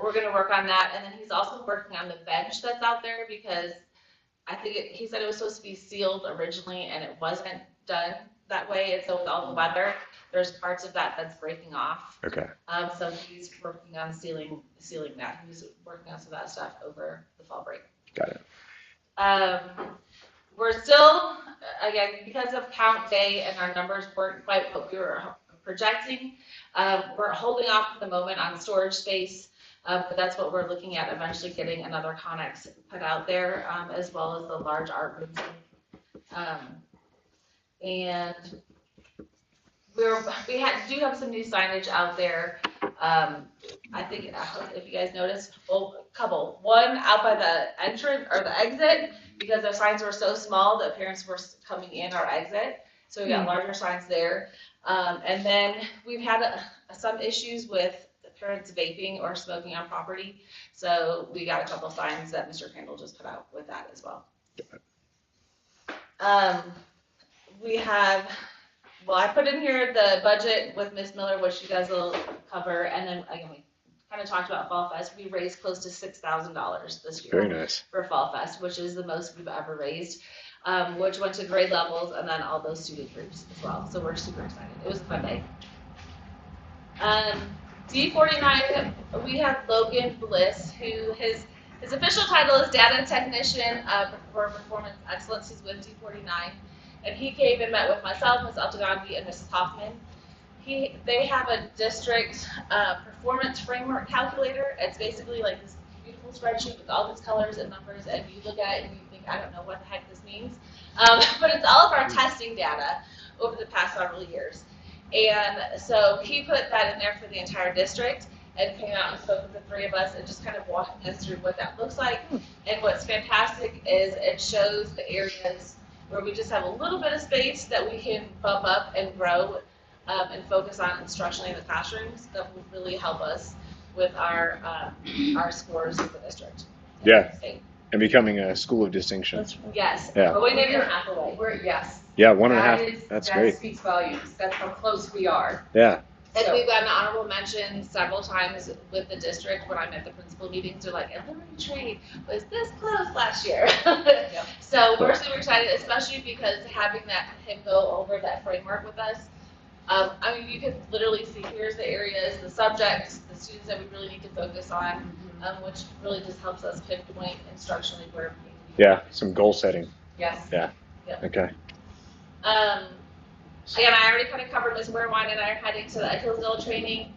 we're going to work on that. And then he's also working on the bench that's out there because I think he said it was supposed to be sealed originally and it wasn't done that way. And so with all the weather, there's parts of that that's breaking off. Okay. So he's working on sealing that. He's working on some of that stuff over the fall break. Got it. We're still, again, because of count day and our numbers weren't quite what we were projecting. We're holding off for the moment on storage space, but that's what we're looking at, eventually getting another Connex put out there, as well as the large art rooms. And do have some new signage out there. I think, if you guys noticed, well, a couple. One out by the entrance or the exit, because the signs were so small that parents were coming in or exit. So we got larger signs there. And then we've had some issues with parents vaping or smoking on property. So we got a couple signs that Mr. Crandall just put out with that as well. We have, well, I put in here the budget with Miss Miller, which you guys will cover, and then again, we kind of talked about Fall Fest. We raised close to $6,000 this year. Very nice. For Fall Fest, which is the most we've ever raised, which went to grade levels and then all those student groups as well. So we're super excited. It was a fun day. D49, we have Logan Bliss, who his official title is Data Technician for Performance Excellence. He's with D49. And he came and met with myself, Ms. Altagandi, and Mrs. Hoffman. They have a district performance framework calculator. It's basically like this beautiful spreadsheet with all these colors and numbers, and you look at it and you think, I don't know what the heck this means. But it's all of our testing data over the past several years. And so he put that in there for the entire district and came out and spoke with the three of us and just kind of walking us through what that looks like. And what's fantastic is it shows the areas where we just have a little bit of space that we can bump up and grow and focus on instructionally in the classrooms that will really help us with our scores as a district. Yeah, and becoming a school of distinction. Yes. Yeah. But we need to half away. Yes. Yeah, 1.5. That's great. That speaks volumes. That's how close we are. Yeah. And we've gotten honorable mention several times with the district when I'm at the principal meetings. They're like, and Liberty Tree was this close last year. So we're super excited, especially because having him go over that framework with us. I mean, you can literally see here's the areas, the subjects, the students that we really need to focus on, which really just helps us pinpoint instructionally where we need to be. Yeah, some goal setting. Yes. Yeah. Yep. Okay. Again, I already kind of covered Ms. Warwine and I are heading to the Hillsdale training.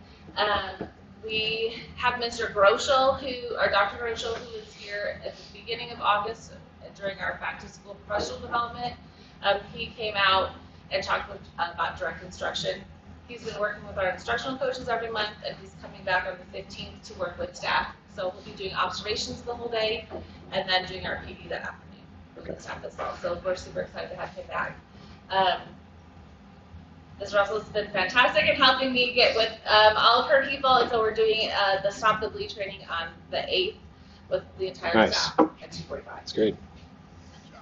We have Mr. Groschel, Dr. Groschel, who is here at the beginning of August during our back to school professional development. He came out and talked about direct instruction. He's been working with our instructional coaches every month, and he's coming back on the 15th to work with staff. So we'll be doing observations the whole day and then doing our PD that afternoon with the staff as well. So we're super excited to have him back. Ms. Russell has been fantastic in helping me get with all of her people, and so we're doing the Stop the Bleed training on the 8th with the entire staff at 2:45. That's great.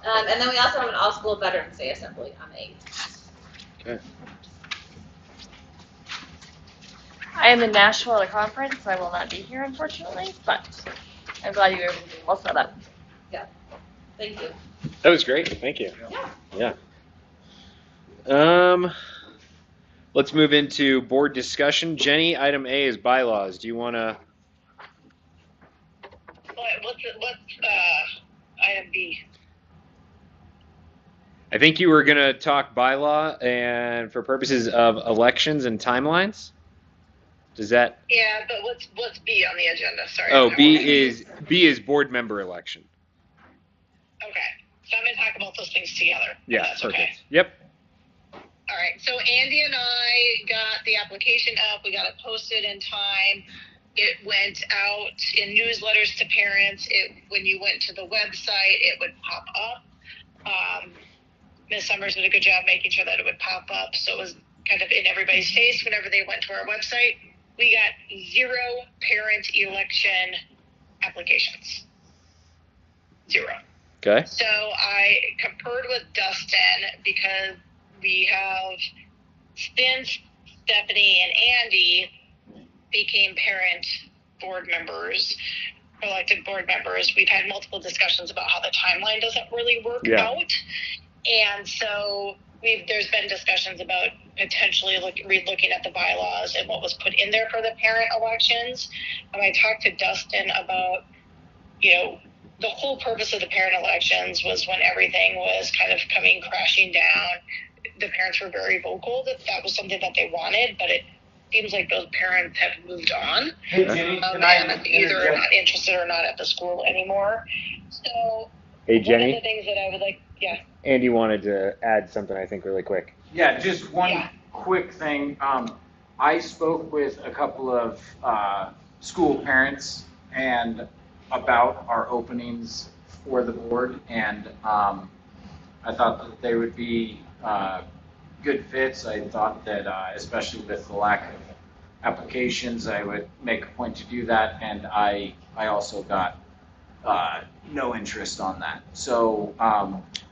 And then we also have an all-school Veterans Day assembly on the 8th. Okay. I am in Nashville at a conference, so I will not be here, unfortunately, but I'm glad you were all set up. Yeah. Thank you. That was great. Thank you. Yeah. Yeah. Let's move into board discussion. Jenny, item A is bylaws. Do you want to? What's item B? I think you were going to talk bylaw and for purposes of elections and timelines. Does that? Yeah, but what's B on the agenda? Sorry. Oh, B is board member election. Okay, so I'm gonna talk about those things together. Yeah, That's perfect. okay. Yep. All right, so Andy and I got the application up. We got it posted in time. It went out in newsletters to parents. When you went to the website, it would pop up. Ms. Summers did a good job making sure that it would pop up, so it was kind of in everybody's face whenever they went to our website. We got 0 parent election applications. 0. Okay. So I conferred with Dustin because we have, since Stephanie and Andy became parent board members, elected board members, we've had multiple discussions about how the timeline doesn't really work out. And so there's been discussions about potentially re-looking at the bylaws and what was put in there for the parent elections. And I talked to Dustin about, the whole purpose of the parent elections was when everything was kind of coming crashing down. the parents were very vocal that that was something that they wanted, but it seems like those parents have moved on. Hey, Jenny, can And I either are interject? not interested or not at the school anymore. So Hey, one of the Jenny, things that I would like, yeah. Andy wanted to add something, I think, really quick. Yeah, just one Yeah. quick thing. I spoke with a couple of school parents and about our openings for the board, and I thought that they would be good fits. I thought that, especially with the lack of applications, I would make a point to do that, and I also got no interest on that. So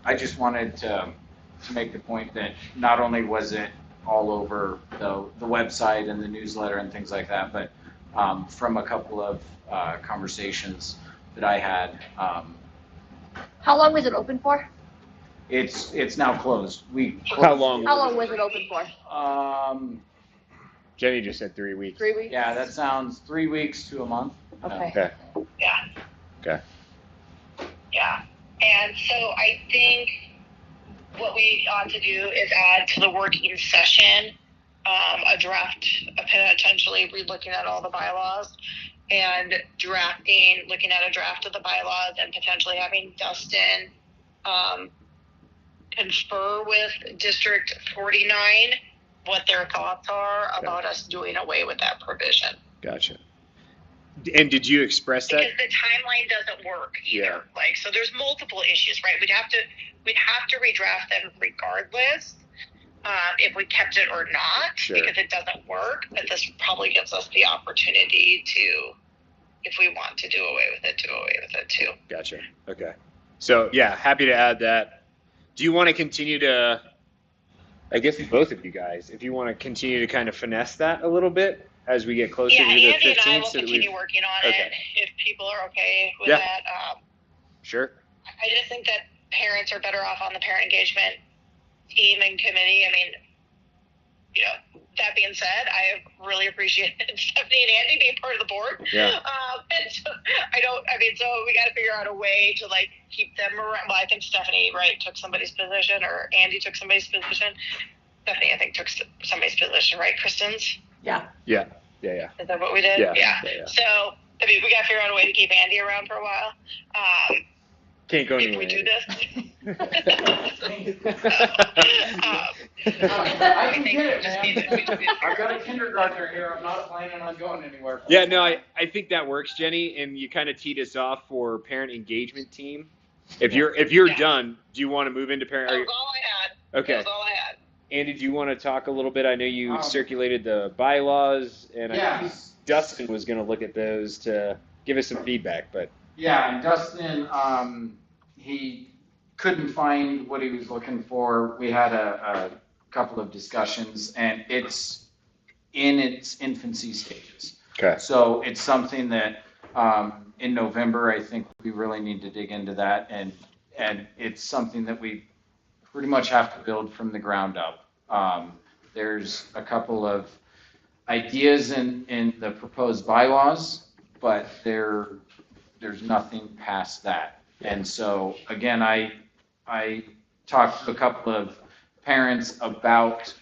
I just wanted to make the point that not only was it all over the website and the newsletter and things like that, but from a couple of conversations that I had, How long was it open for? it's now closed. How long? How long was it open for? Jenny just said 3 weeks. 3 weeks? Yeah, that sounds 3 weeks to a month. Okay. Okay. Yeah. Okay. Yeah. And so I think what we ought to do is add to the working session a draft, potentially relooking at all the bylaws and looking at a draft of the bylaws and potentially having Dustin confer with District 49 what their thoughts are about us doing away with that provision. Gotcha. And did you express that? Because the timeline doesn't work either. Yeah. Like, so there's multiple issues, right? We'd have to redraft them regardless, if we kept it or not, Sure. because it doesn't work. But this probably gives us the opportunity to, if we want to do away with it, too. Gotcha. Okay. So yeah, happy to add that. Do you want to continue to, I guess both of you guys, if you want to continue to kind of finesse that a little bit as we get closer Yeah, to the Andy and I 15th? will so that continue we've- working on Okay. it if people are okay with Yeah. that. Sure. I just think that parents are better off on the parent engagement team and committee. I mean, that being said, I have really appreciated Stephanie and Andy being part of the board. Yeah. And so so we got to figure out a way to like keep them around. Well, I think Stephanie, right, took somebody's position, or Andy took somebody's position. Stephanie, I think, took somebody's position, right? Kristen's? Yeah. Yeah. Is that what we did? Yeah. So, I mean, we got to figure out a way to keep Andy around for a while. Can't go If anywhere. we do this. I can get it, man. I've got a kindergartner here. I'm not planning on going anywhere. Yeah, no, I think that works, Jenny, and you kind of teed us off for parent engagement team. If you're Yeah. done, do you want to move into parent? That was all I had. Okay. That was all I had. Andy, do you want to talk a little bit? I know you circulated the bylaws, and I Yeah. think Dustin was going to look at those to give us some feedback, but Yeah, and Dustin, he couldn't find what he was looking for. We had a couple of discussions, and it's in its infancy stages. okay. So it's something that in November, I think we really need to dig into that, and it's something that we pretty much have to build from the ground up. There's a couple of ideas in the proposed bylaws, but there's nothing past that. And so, again, I talked to a couple of parents about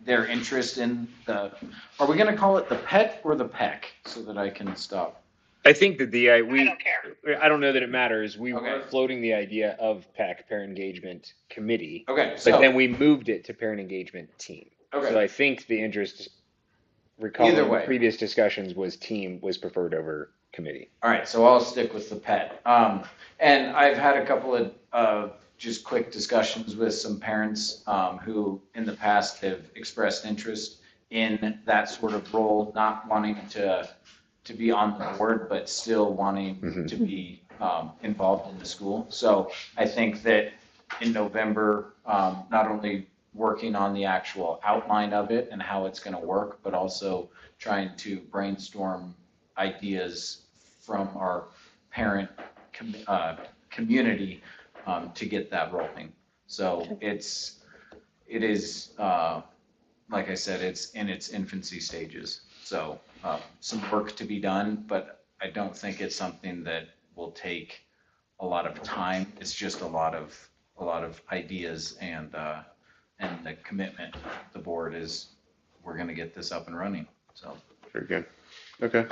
their interest in are we going to call it the PET or the PEC so that I can stop? I think that I don't care. I don't know that it matters. We Okay. were floating the idea of PEC, Parent Engagement Committee, Okay, but so, then we moved it to Parent Engagement Team. okay. So I think the interest, recalling Either way. previous discussions, was team was preferred over committee. All right, so I'll stick with the PET. And I've had a couple of just quick discussions with some parents who in the past have expressed interest in that sort of role, not wanting to be on the board, but still wanting to be involved in the school. So I think that in November, not only working on the actual outline of it and how it's going to work, but also trying to brainstorm ideas from our parent community to get that rolling. So it is, like I said, it's in its infancy stages. So some work to be done, but I don't think it's something that will take a lot of time. It's just a lot of a lot of ideas and the commitment of the board is we're going to get this up and running. So Very good. Okay.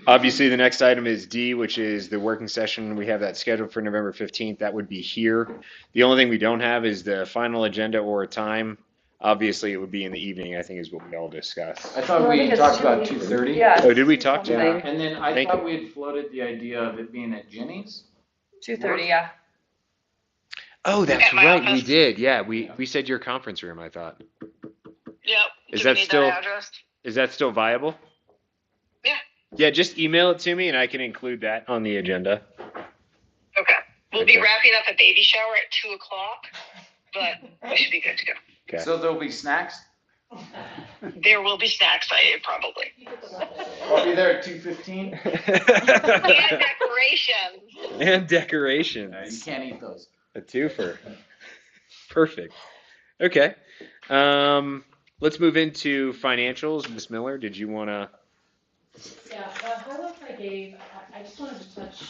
Obviously, the next item is D, which is the working session. We have that scheduled for November 15th. That would be here. The only thing we don't have is the final agenda or a time. Obviously, it would be in the evening, I think is what we all discussed. I thought Well, I we think it's talked about 2:30. 2:30. Yeah. Oh, did we talk to Something. that? And then I Thank thought you. we had floated the idea of it being at Jenny's. 2:30, yeah. Oh, that's At my right. We office. did. Yeah, we said your conference room, I thought. Yep. Is Do we that need still- address? Is that still viable? Yeah. Yeah, just email it to me and I can include that on the agenda. Okay. We'll be Okay. wrapping up a baby shower at 2:00, but we should be good to go. Okay. So there'll be snacks. There will be snacks, probably. I'll be there at 2:15. And decorations. And decorations. You can't eat those. A twofer. Perfect. Okay. Let's move into financials. Ms. Miller, did you want to? Yeah, the highlights I gave, I just wanted to touch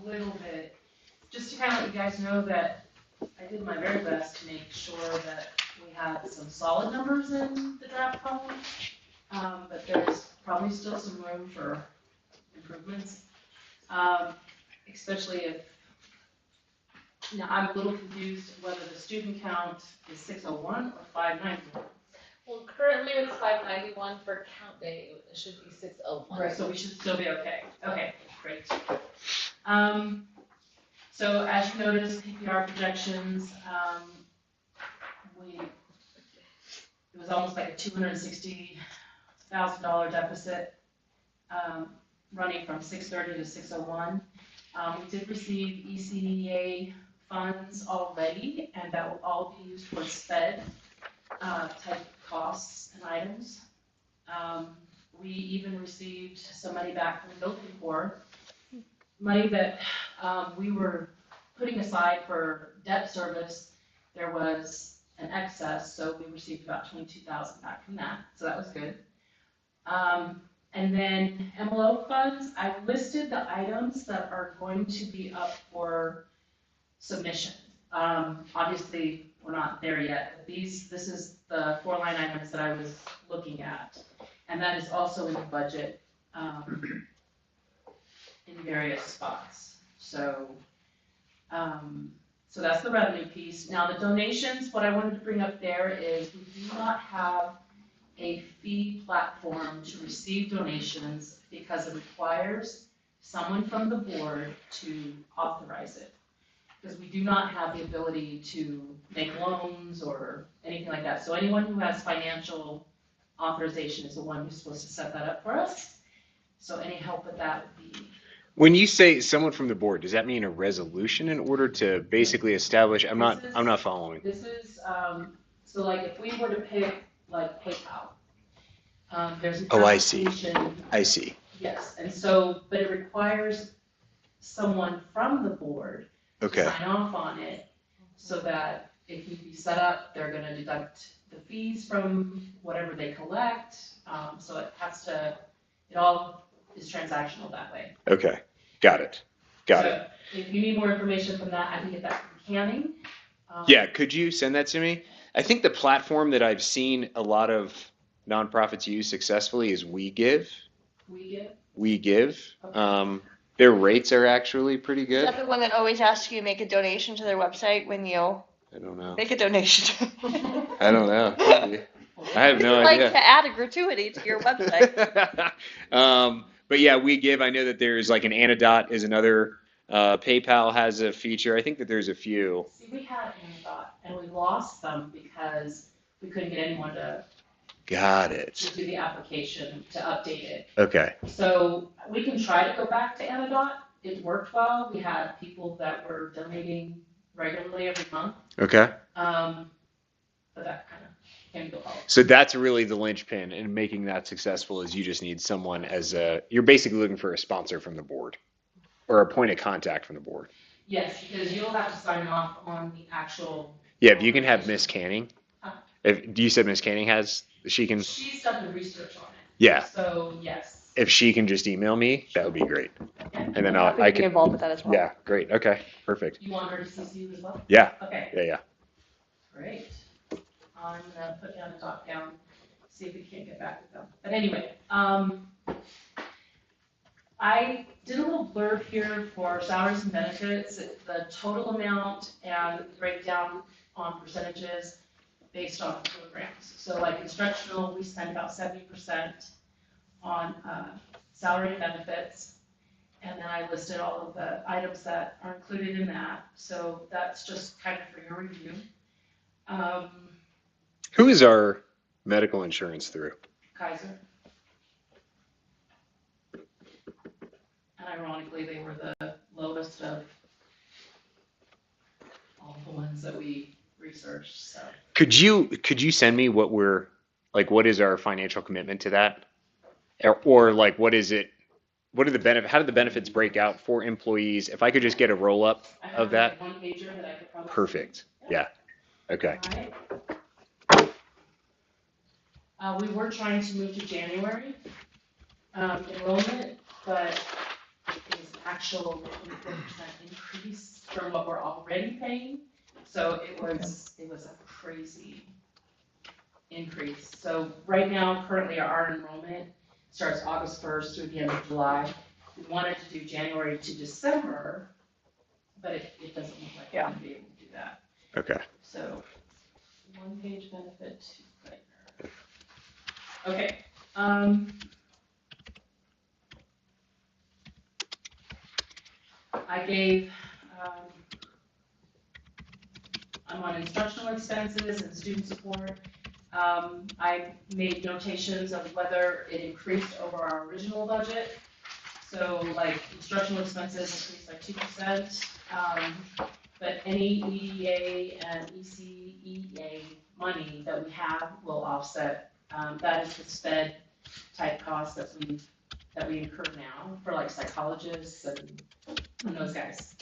a little bit, just to kind of let you guys know that I did my very best to make sure that we had some solid numbers in the draft column. But there's probably still some room for improvements. Especially if, now I'm a little confused whether the student count is 601 or 591. Well, currently it's 591 for count day. It should be 601. Right, so we should still be okay. Okay, great. So as you noticed, PPR projections, it was almost like a $260,000 deficit, running from 630 to 601. We did receive ECDA funds already, and that will all be used for SPED type costs and items. We even received some money back from the building corps, money that we were putting aside for debt service. There was an excess, so we received about $22,000 back from that, so that was good. And then MLO funds, I listed the items that are going to be up for submission. Obviously, we're not there yet, but this is the 4 line items that I was looking at. And that is also in the budget, in various spots. So that's the revenue piece. Now the donations, what I wanted to bring up there is we do not have a fee platform to receive donations because it requires someone from the board to authorize it. Because we do not have the ability to make loans or anything like that. So anyone who has financial authorization is the one who's supposed to set that up for us. So any help with that would be. When you say someone from the board, does that mean a resolution in order to basically establish? I'm not following. This is, so like if we were to pick like PayPal, there's an Oh, I see. application. I see. Yes, and so, but it requires someone from the board to Okay. sign off on it so that it can be set up, they're gonna deduct the fees from whatever they collect. So it all is transactional that way. Okay. Got it. Got it. So if you need more information from that, I can get that from Canning. Yeah. Could you send that to me? I think the platform that I've seen a lot of nonprofits use successfully is WeGive. WeGive. Okay. Their rates are actually pretty Is good. that the one that always asks you to make a donation to their website when you I don't know. make a donation? I don't know. I have no Like idea. to add a gratuity to your website. But yeah, WeGive. I know that there's like an Antidote is another. PayPal has a feature. I think that there's a few. See, we had Antidote and we lost them because we couldn't get anyone to Got it. do the application, to update it. Okay. So we can try to go back to Antidote. It worked well. We had people that were donating regularly every month. Okay. But that kind of can go out. So that's really the linchpin in making that successful is you just need someone you're basically looking for a sponsor from the board or a point of contact from the board. Yes, because you'll have to sign off on the actual. Yeah, if you can have Miss Canning. Huh? If you said Miss Canning she can. She's done the research on it. Yeah. So yes. if she can just email me, that would be great. And then Happy I to be can, involved with that as well. yeah, great. Okay, perfect. You want her to CC you as well? Yeah, Okay, yeah. great. I'm gonna put down a dot down, see if we can't get back with them. But anyway, I did a little blurb here for salaries and benefits, the total amount and breakdown on percentages based on programs. So like instructional, we spend about 70% on salary and benefits. And then I listed all of the items that are included in that. So that's just kind of for your review. Who is our medical insurance through? Kaiser. And ironically, they were the lowest of all the ones that we researched, so. Could you send me what is our financial commitment to that? Or like, what is it? What are the how do the benefits break out for employees? If I could just get a roll up I of have that. one pager that I could probably. Perfect. Yeah. Okay. Alright. We were trying to move to January enrollment, but it was an actual 24% increase from what we're already paying. So it was a crazy increase. So right now, currently our enrollment starts August 1st through the end of July. We wanted to do January to December, but it doesn't look like we're gonna be able to do that. Okay. So, one page benefit to partner. Okay, I gave, I'm on instructional expenses and student support. I made notations of whether it increased over our original budget. So like instructional expenses increased by 2%, but any EDA and ECEA money that we have will offset. That is the SPED type cost that we incur now for like psychologists and those guys.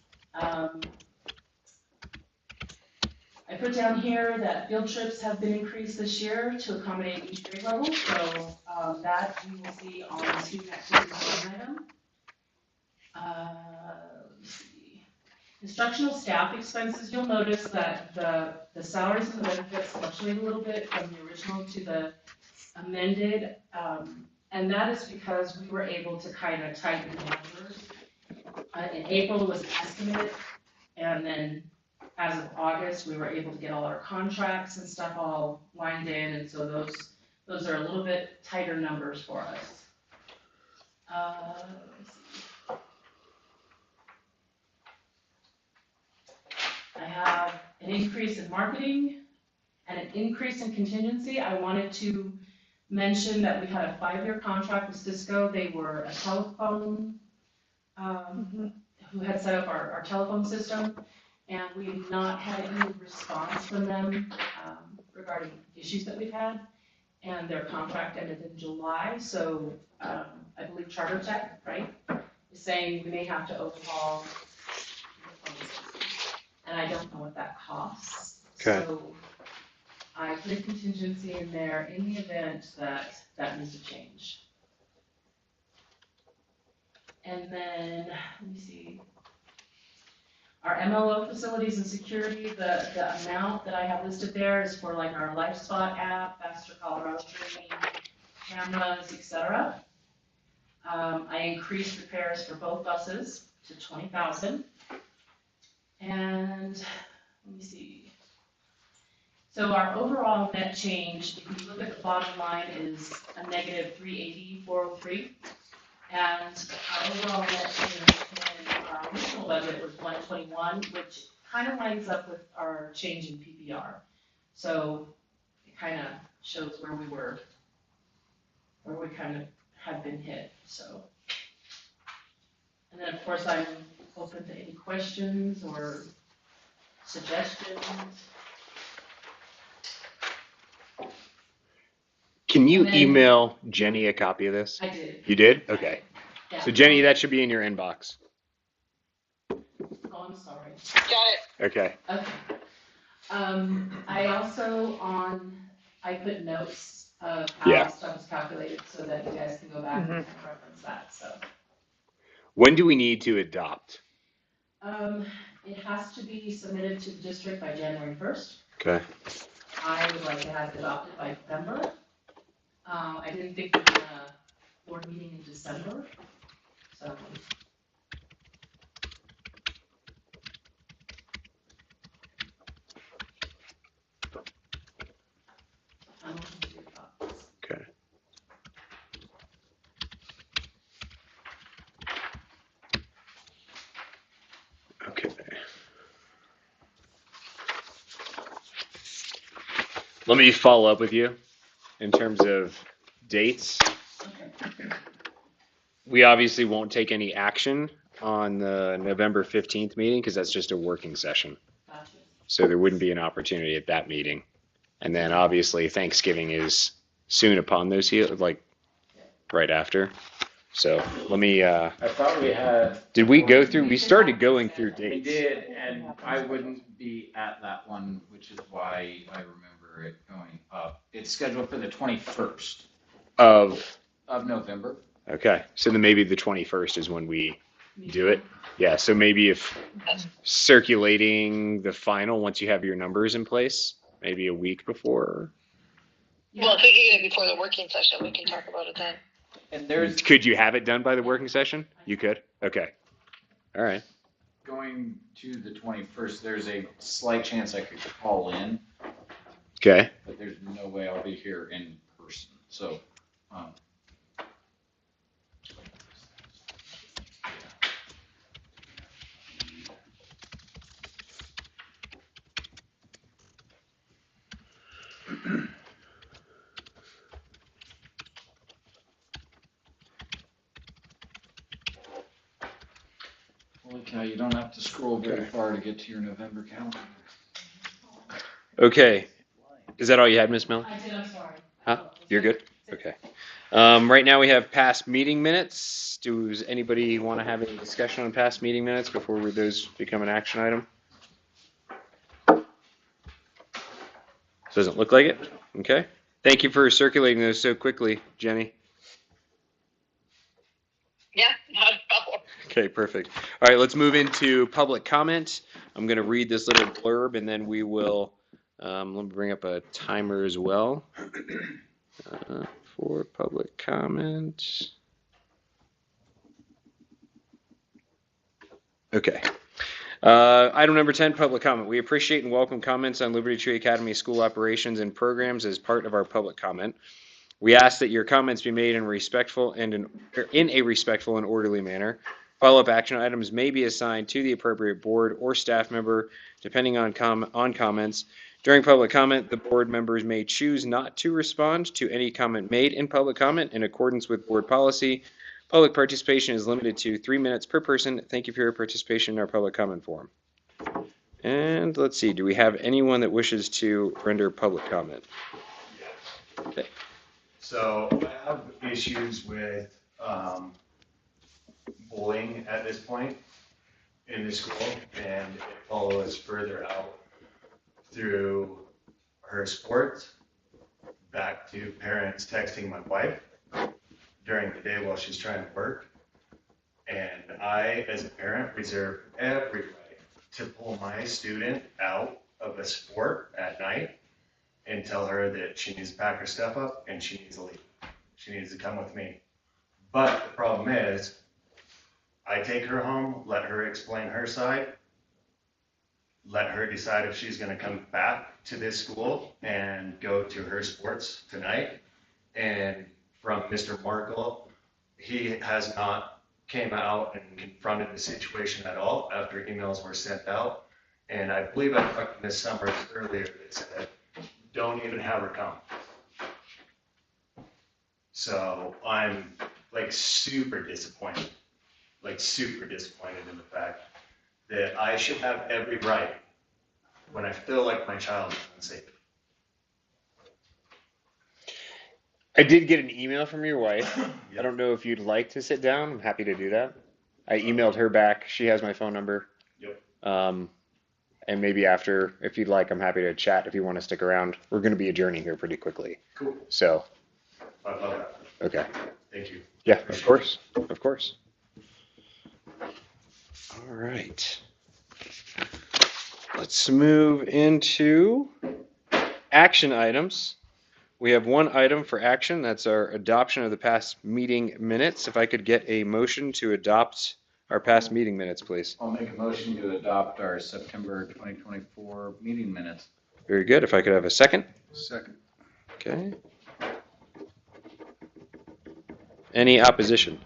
I put down here that field trips have been increased this year to accommodate each grade level, so that you will see on the student activities line item. Let's see. Instructional staff expenses, you'll notice that the salaries and the benefits fluctuate a little bit from the original to the amended, and that is because we were able to kind of tighten the numbers. In April it was an estimate, and then as of August, we were able to get all our contracts and stuff all lined in, and so those are a little bit tighter numbers for us. Let's see. I have an increase in marketing and an increase in contingency. I wanted to mention that we had a 5-year contract with Cisco. They were a telephone, who had set up our telephone system. And we've not had any response from them regarding issues that we've had. And their contract ended in July, so I believe Charter Tech, right, is saying we may have to overhaul the phone system. And I don't know what that costs. Okay. So I put a contingency in there in the event that that needs to change. And then, let me see. Our MLO facilities and security, the amount that I have listed there is for like our LifeSpot app, Faster Colorado streaming, cameras, etc. I increased repairs for both buses to 20,000. And let me see. So our overall net change, if you look at the bottom line, is a negative 380,403. And our overall net change in our original budget was 121, which kind of lines up with our change in PPR. So it kind of shows where we were, where we kind of had been hit. So, and then of course I'm open to any questions or suggestions. Can you And then- email Jenny a copy of this? I did. You did? Okay. Yeah. So Jenny, that should be in your inbox. Oh, I'm sorry. Got it. Okay. Okay. I also I put notes of Yeah. how stuff is calculated so that you guys can go back and reference that, so. When do we need to adopt? It has to be submitted to the district by January 1st. Okay. I would like to have it adopted by November. I didn't think we'd have a board meeting in December, so. I'm open to your thoughts. Okay. Okay. Let me follow up with you in terms of dates. We obviously won't take any action on the November 15th meeting because that's just a working session. Gotcha. So there wouldn't be an opportunity at that meeting. And then obviously Thanksgiving is soon upon those heels, like right after. So let me, I thought we had. did we go through, we started going through We dates. did, and I wouldn't be at that one, which is why I remember it going up. It's scheduled for the 21st Of, of November. okay, so then maybe the 21st is when we do it. Yeah, so maybe if circulating the final, once you have your numbers in place, maybe a week before. Well, if we can get it before the working session, we can talk about it then. And there's Could you have it done by the working session? You could? Okay. All right. going to the 21st, there's a slight chance I could call in, Okay. but there's no way I'll be here in person. So, holy cow, you don't have to scroll very Okay. far to get to your November calendar. Okay. Is that all you had, Miss Miller? I did, I'm sorry. Huh? You're good? Okay. Right now we have past meeting minutes. Does anybody want to have any discussion on past meeting minutes before those become an action item? Doesn't look like it. Okay. Thank you for circulating those so quickly, Jenny. Yeah, not a problem. Okay, perfect. All right, let's move into public comment. I'm going to read this little blurb and then we will, let me bring up a timer as well for public comment. Okay. Item number 10, public comment. We appreciate and welcome comments on Liberty Tree Academy school operations and programs as part of our public comment. We ask that your comments be made in a respectful and orderly manner. Follow-up action items may be assigned to the appropriate board or staff member depending on comments. During public comment, the board members may choose not to respond to any comment made in public comment in accordance with board policy. Public participation is limited to 3 minutes per person. Thank you for your participation in our public comment forum. And let's see, do we have anyone that wishes to render public comment? Okay. So I have issues with bullying at this point in the school, and it follows further out through her sports, back to parents texting my wife during the day while she's trying to work. And I, as a parent, reserve every right to pull my student out of a sport at night and tell her that she needs to pack her stuff up and she needs to leave. She needs to come with me. But the problem is, I take her home, let her explain her side, let her decide if she's gonna come back to this school and go to her sports tonight. And from Mr. Markle, he has not came out and confronted the situation at all after emails were sent out. And I believe I talked to Ms. Summers earlier that said, don't even have her come. So I'm like super disappointed in the fact that I should have every right when I feel like my child is unsafe. I did get an email from your wife. I don't know if you'd like to sit down. I'm happy to do that. I emailed her back. She has my phone number. Yep. And maybe after, if you'd like, I'm happy to chat if you want to stick around. We're going to be adjourning here pretty quickly. Cool. So, I love that. okay. Thank you. Yeah, of course. Of course. All right. Let's move into action items. We have one item for action. That's our adoption of the past meeting minutes. If I could get a motion to adopt our past meeting minutes, please. I'll make a motion to adopt our September 2024 meeting minutes. Very good. If I could have a second. Second. Okay. Any opposition?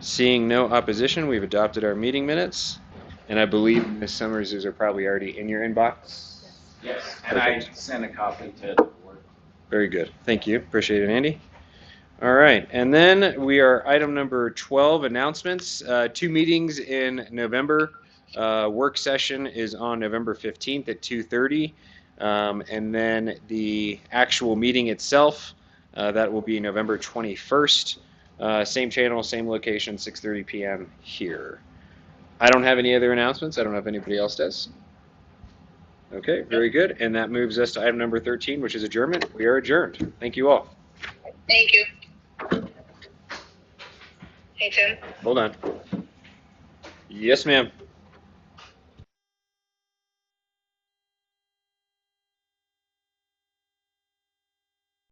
Seeing no opposition, we've adopted our meeting minutes. And I believe, Ms. Summers, these are probably already in your inbox. Yes. And I Perfect. sent a copy to the board. Very good. Thank you. Appreciate it, Andy. All right. And then we are item number 12, announcements. 2 meetings in November. Work session is on November 15th at 2:30. And then the actual meeting itself, that will be November 21st. Same channel, same location, 6:30 p.m. here. I don't have any other announcements. I don't know if anybody else does. Okay, very good. And that moves us to item number 13, which is adjournment. We are adjourned. Thank you all. Thank you. Hey, Tim. Hold on. Yes, ma'am.